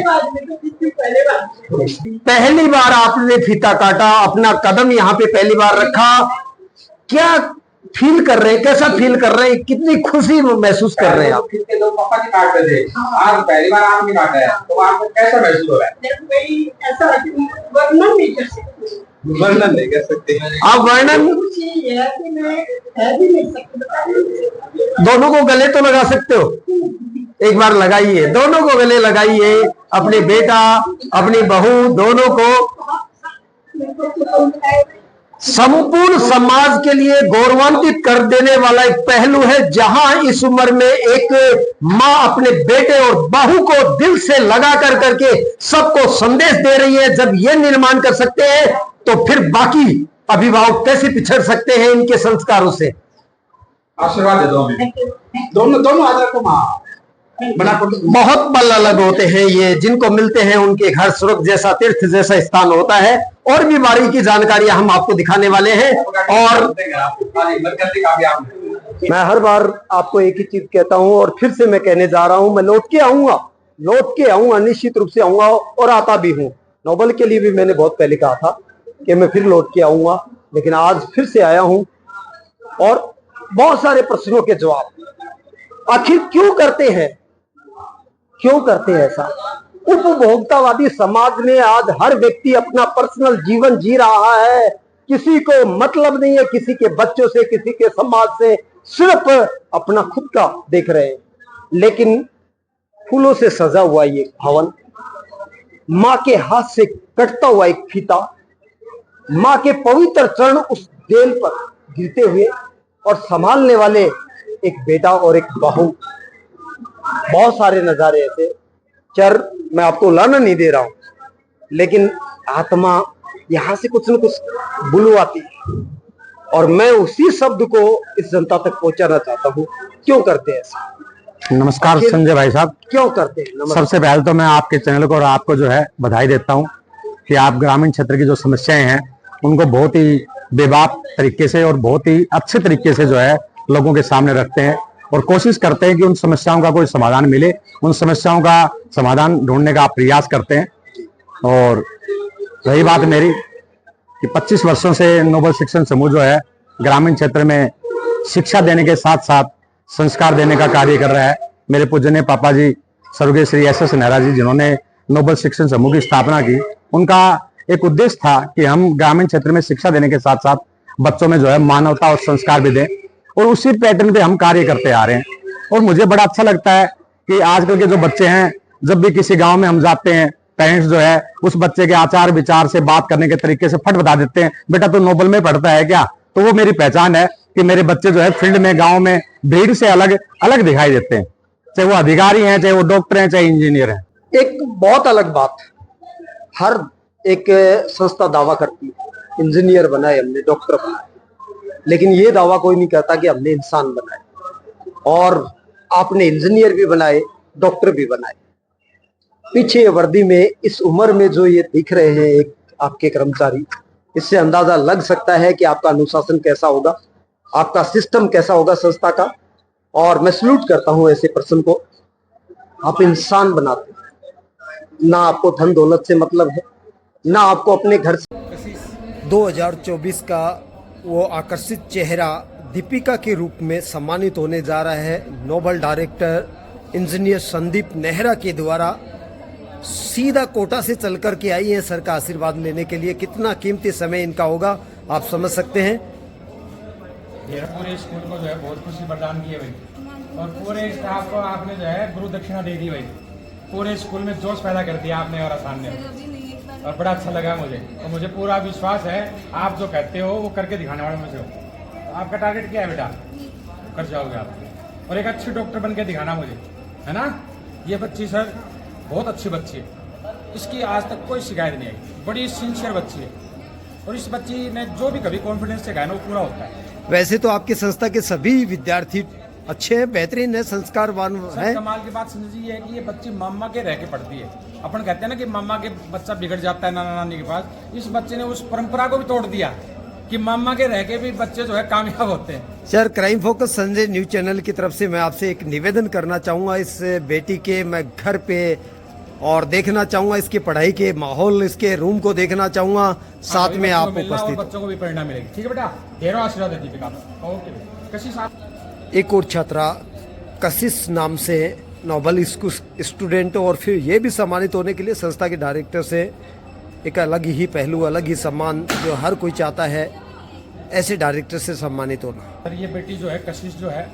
पहली बार आपने फीता काटा, अपना कदम यहाँ पे पहली बार रखा, क्या फील कर रहे हैं? कैसा फील कर रहे हैं? कितनी खुशी महसूस कर रहे हैं आप? तो पापा की काट रहे थे, आज पहली बार आपने काटा है, तो आपको कैसा महसूस हो रहा है? ऐसा वर्णन नहीं कर सकते, वर्णन नहीं कर सकते आप। वर्णन दोनों को गले तो लगा सकते हो, एक बार लगाइए, दोनों को गले लगाइए, अपने बेटा अपनी बहू दोनों को। संपूर्ण समाज के लिए गौरवान्वित कर देने वाला एक पहलू है, जहां इस उम्र में एक मां अपने बेटे और बहू को दिल से लगा कर करके सबको संदेश दे रही है। जब ये निर्माण कर सकते हैं तो फिर बाकी अभिभावक कैसे पिछड़ सकते हैं इनके संस्कारों से? आशीर्वाद दे दो हमें, दोनों आदर को मां बहुत पल अलग होते हैं ये, जिनको मिलते हैं उनके घर स्वर्ग जैसा, तीर्थ जैसा स्थान होता है। और भी बारीकी जानकारियां हम आपको दिखाने वाले हैं। और मैं हर बार आपको एक ही चीज कहता हूं और फिर से मैं कहने जा रहा हूं, मैं लौट के आऊंगा, निश्चित रूप से आऊंगा और आता भी हूं। नोबल के लिए भी मैंने बहुत पहले कहा था कि मैं फिर लौट के आऊंगा, लेकिन आज फिर से आया हूं और बहुत सारे प्रश्नों के जवाब। आखिर क्यों करते हैं ऐसा? उपभोक्तावादी समाज में आज हर व्यक्ति अपना पर्सनल जीवन जी रहा है, किसी को मतलब नहीं है किसी के बच्चों से, किसी के समाज से, सिर्फ अपना खुद का देख रहे हैं। लेकिन फूलों से सजा हुआ ये भवन, मां के हाथ से कटता हुआ एक फीता, मां के पवित्र चरण उस देल पर गिरते हुए और संभालने वाले एक बेटा और एक बहू, बहुत सारे नजारे ऐसे। चर मैं आपको लाना नहीं दे रहा हूं, लेकिन आत्मा यहां से कुछ न कुछ बुलवाती है और मैं उसी शब्द को इस जनता तक पहुंचाना चाहता हूं। क्यों करते हैं ऐसा? नमस्कार संजय भाई साहब, क्यों करते हैं? सबसे पहले तो मैं आपके चैनल को और आपको जो है बधाई देता हूं कि आप ग्रामीण क्षेत्र की जो समस्याएं हैं उनको बहुत ही बेबाक तरीके से और बहुत ही अच्छे तरीके से जो है लोगों के सामने रखते हैं और कोशिश करते हैं कि उन समस्याओं का कोई समाधान मिले, उन समस्याओं का समाधान ढूंढने का प्रयास करते हैं। और रही बात मेरी कि 25 वर्षों से नोबल शिक्षण समूह जो है ग्रामीण क्षेत्र में शिक्षा देने के साथ साथ संस्कार देने का कार्य कर रहा है। मेरे पूजनीय पापा जी स्वर्गीय श्री एस नेहरा जी, जिन्होंने नोबल शिक्षण समूह की स्थापना की, उनका एक उद्देश्य था कि हम ग्रामीण क्षेत्र में शिक्षा देने के साथ साथ बच्चों में जो है मानवता और संस्कार भी दें, और उसी पैटर्न पे हम कार्य करते आ रहे हैं। और मुझे बड़ा अच्छा लगता है कि आजकल के जो बच्चे हैं, जब भी किसी गांव में हम जाते हैं, पेरेंट्स जो है उस बच्चे के आचार विचार से, बात करने के तरीके से फट बता देते हैं, बेटा तो नोबल में पढ़ता है क्या। तो वो मेरी पहचान है कि मेरे बच्चे जो है फील्ड में, गांव में भीड़ से अलग अलग दिखाई देते हैं, चाहे वो अधिकारी हैं, चाहे वो डॉक्टर हैं, चाहे इंजीनियर हैं। एक बहुत अलग बात, हर एक संस्था दावा करती है इंजीनियर बनाए हमने, डॉक्टर बनाए, लेकिन ये दावा कोई नहीं करता कि हमने इंसान बनाए। और आपने इंजीनियर भी बनाए, डॉक्टर भी बनाए। पीछे वर्दी में इस उम्र में जो ये दिख रहे हैं एक आपके कर्मचारी, इससे अंदाजा लग सकता है कि आपका अनुशासन कैसा होगा, आपका सिस्टम कैसा होगा संस्था का। और मैं सल्यूट करता हूं ऐसे पर्सन को। आप इंसान बनाते हैं, ना आपको धन दौलत से मतलब है, ना आपको अपने घर से। 2024 का वो आकर्षित चेहरा दीपिका के रूप में सम्मानित होने जा रहा है noble director engineer Sandeep Nehra के द्वारा। सीधा कोटा से चल कर के आई है सर का आशीर्वाद लेने के लिए। कितना कीमती समय इनका होगा आप समझ सकते हैं। ये पूरे स्कूल को जो है बहुत खुशी प्रदान की है भाई, और पूरे स्टाफ को आपने जो है गुरु दक्षिणा दे दी भाई। पूरे स्कूल में जोश पैदा कर दिया आपने और आसान ने, और बड़ा अच्छा लगा मुझे। और मुझे पूरा विश्वास है आप जो कहते हो वो करके दिखाने वाले मुझे हो। तो आपका टारगेट क्या है बेटा, कर जाओगे आप, और एक अच्छे डॉक्टर बन के दिखाना मुझे, है ना। ये बच्ची सर बहुत अच्छी बच्ची है, इसकी आज तक कोई शिकायत नहीं आई, बड़ी सिंसियर बच्ची है, और इस बच्ची ने जो भी कभी कॉन्फिडेंस से कहा ना वो पूरा होता है। वैसे तो आपकी संस्था के सभी विद्यार्थी अच्छे हैं, बेहतरीन है, संस्कारवान है। कमाल की बात समझिए ये है कि ये बच्ची मामा के रह के पढ़ती है। अपन कहते हैं ना कि मामा के बच्चा बिगड़ जाता है नाना नानी के पास, इस बच्चे ने उस परंपरा को भी तोड़ दिया कि मामा के रह के भी बच्चे जो है कामयाब होते हैं। Sir, crime focus Sanjay news channel की तरफ से मैं आपसे एक निवेदन करना चाहूँगा। इस बेटी के मैं घर पे और देखना चाहूँगा, इसकी पढ़ाई के माहौल, इसके रूम को देखना चाहूँगा, साथ में आप उपस्थित। बच्चों को भी प्रेरणा मिलेगी। ठीक है बेटा, ढेरों आशीर्वाद है दीपिका। ओके कशिश आप। एक और छात्रा कशिश नाम से नोबल स्टूडेंट, और फिर ये भी सम्मानित होने के लिए संस्था के डायरेक्टर से एक अलग ही पहलू, अलग ही सम्मान जो हर कोई चाहता है ऐसे डायरेक्टर से सम्मानित होना। सर ये बेटी जो है कशिश जो है,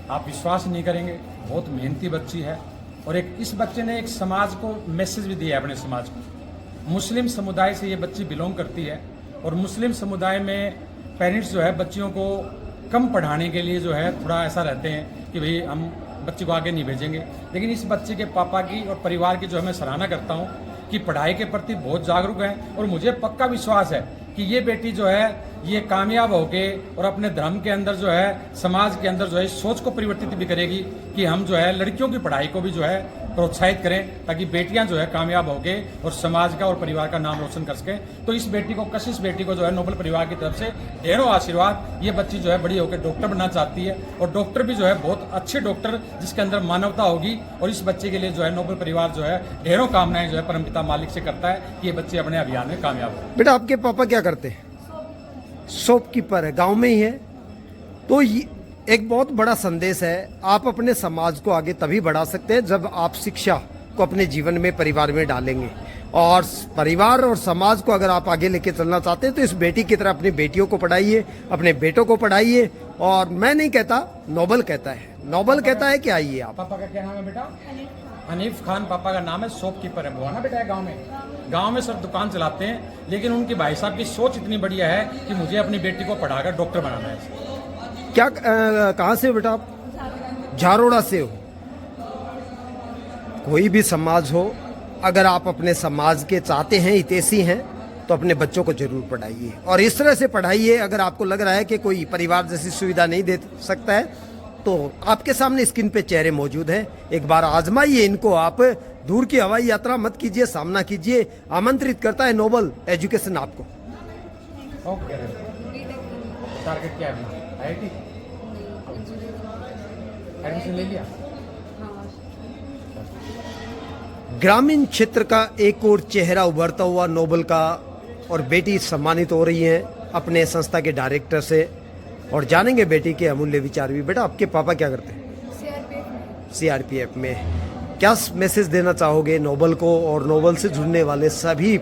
आप विश्वास नहीं करेंगे, बहुत मेहनती बच्ची है। और एक इस बच्चे ने एक समाज को मैसेज भी दिया है, अपने समाज को। मुस्लिम समुदाय से ये बच्ची बिलोंग करती है, और मुस्लिम समुदाय में पेरेंट्स जो है बच्चियों को कम पढ़ाने के लिए जो है थोड़ा ऐसा रहते हैं कि भाई हम बच्ची को आगे नहीं भेजेंगे। लेकिन इस बच्चे के पापा की और परिवार की जो है मैं सराहना करता हूँ कि पढ़ाई के प्रति बहुत जागरूक हैं, और मुझे पक्का विश्वास है कि ये बेटी जो है ये कामयाब होके और अपने धर्म के अंदर जो है, समाज के अंदर जो है सोच को परिवर्तित भी करेगी कि हम जो है लड़कियों की पढ़ाई को भी जो है प्रोत्साहित करें, ताकि बेटियां जो है कामयाब होके और समाज का और परिवार का नाम रोशन कर सकें। तो इस बेटी को, कशिश बेटी को जो है नोबल परिवार की तरफ से ढेरों आशीर्वाद। ये बच्ची जो है बड़ी होकर डॉक्टर बनना चाहती है, और डॉक्टर भी जो है बहुत अच्छे डॉक्टर जिसके अंदर मानवता होगी। और इस बच्चे के लिए जो है नोबल परिवार जो है ढेरों कामनाएं जो है परमपिता मालिक से करता है कि ये बच्चे अपने अभियान में कामयाब हो। बेटा, आपके पापा क्या करते हैं? शॉपकीपर है, गांव में ही है। तो ये एक बहुत बड़ा संदेश है। आप अपने समाज को आगे तभी बढ़ा सकते हैं जब आप शिक्षा को अपने जीवन में, परिवार में डालेंगे। और परिवार और समाज को अगर आप आगे लेके चलना चाहते हैं तो इस बेटी की तरह अपनी बेटियों को पढ़ाइए, अपने बेटों को पढ़ाइए। और मैं नहीं कहता, नोबल कहता है, नोबल कहता है कि आइए आप। पापा का क्या नाम है बेटा? हनीफ खान पापा का नाम है, शॉपकीपर है। वो ना बेटा गांव में सर दुकान चलाते हैं, लेकिन उनके भाई साहब की सोच इतनी बढ़िया है कि मुझे अपनी बेटी को पढ़ाकर डॉक्टर बनाना है। क्या कहाँ से हो बेटा आप? झारोड़ा से हो। कोई भी समाज हो, अगर आप अपने समाज के चाहते हैं, हितैषी हैं, तो अपने बच्चों को जरूर पढ़ाइए, और इस तरह से पढ़ाइए। अगर आपको लग रहा है कि कोई परिवार जैसी सुविधा नहीं दे सकता है, तो आपके सामने स्क्रीन पे चेहरे मौजूद हैं, एक बार आजमाइए इनको। आप दूर की हवाई यात्रा मत कीजिए, सामना कीजिए। आमंत्रित करता है नोबल एजुकेशन आपको। ओके, टारगेट क्या है? IIT एडमिशन ले लिया? ग्रामीण क्षेत्र का एक और चेहरा उभरता हुआ नोबल का, और बेटी सम्मानित हो रही है अपने संस्था के डायरेक्टर से, और जानेंगे बेटी के अमूल्य विचार भी। बेटा, आपके पापा क्या करते हैं? सीआरपीएफ में। क्या मैसेज देना चाहोगे नोबल को और नोबल से जुड़ने वाले सभी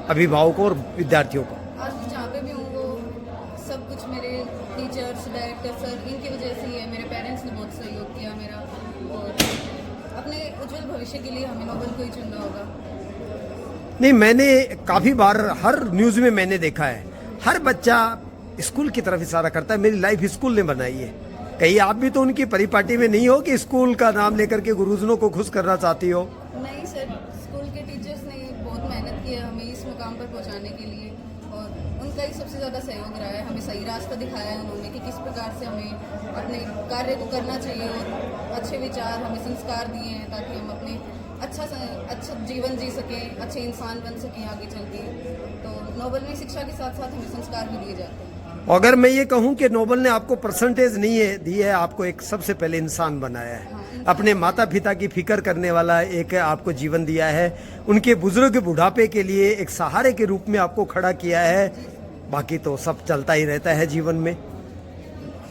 अभिभावकों और विद्यार्थियों को? आज जहाँ पे भी हूँ वो सब कुछ मेरे टीचर्स, डायरेक्टर सर, इनकी वजह से ही है। मेरे पेरेंट्स ने बहुत सहयोग किया मेरा, और अपने उज्जवल भविष्य के लिए हमें नोबल को ही चुनना होगा। नहीं, मैंने काफ़ी बार हर न्यूज़ में मैंने देखा है, हर बच्चा स्कूल की तरफ इशारा करता है, मेरी लाइफ स्कूल ने बनाई है। कहीं आप भी तो उनकी परिपाटी में नहीं हो कि स्कूल का नाम लेकर के गुरुजनों को खुश करना चाहती हो? नहीं सर, स्कूल के टीचर्स ने बहुत मेहनत की है हमें इस मुकाम पर पहुंचाने के लिए, और उनका ही सबसे ज़्यादा सहयोग रहा है। हमें सही रास्ता दिखाया है उन्होंने कि किस प्रकार से हमें अपने कार्य को करना चाहिए, और अच्छे विचार, हमें संस्कार दिए हैं ताकि हम अपने अच्छा जीवन जी सकें, अच्छे इंसान बन सकें आगे चल के। तो नोबल में शिक्षा के साथ साथ हमें संस्कार भी दिए जाते हैं। अगर मैं ये कहूं कि नोबल ने आपको परसेंटेज नहीं है दी है, आपको एक सबसे पहले इंसान बनाया है, अपने माता पिता की फिक्र करने वाला एक आपको जीवन दिया है, उनके बुजुर्ग बुढ़ापे के लिए एक सहारे के रूप में आपको खड़ा किया है। बाकी तो सब चलता ही रहता है जीवन में।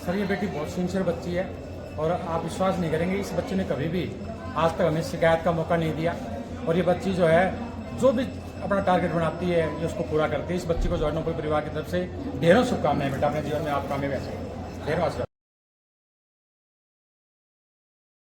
सर, ये बेटी बहुत सिंसियर बच्ची है, और आप विश्वास नहीं करेंगे, इस बच्चे ने कभी भी आज तक हमें शिकायत का मौका नहीं दिया। और ये बच्ची जो है, जो भी अपना टारगेट बनाती है ये उसको पूरा करती है। इस बच्ची को जो है नोबल परिवार की तरफ से ढेरों शुभकामनाएं बेटा, अपने जीवन में आप कामयाब ऐसे ढेरों आशीर्वाद।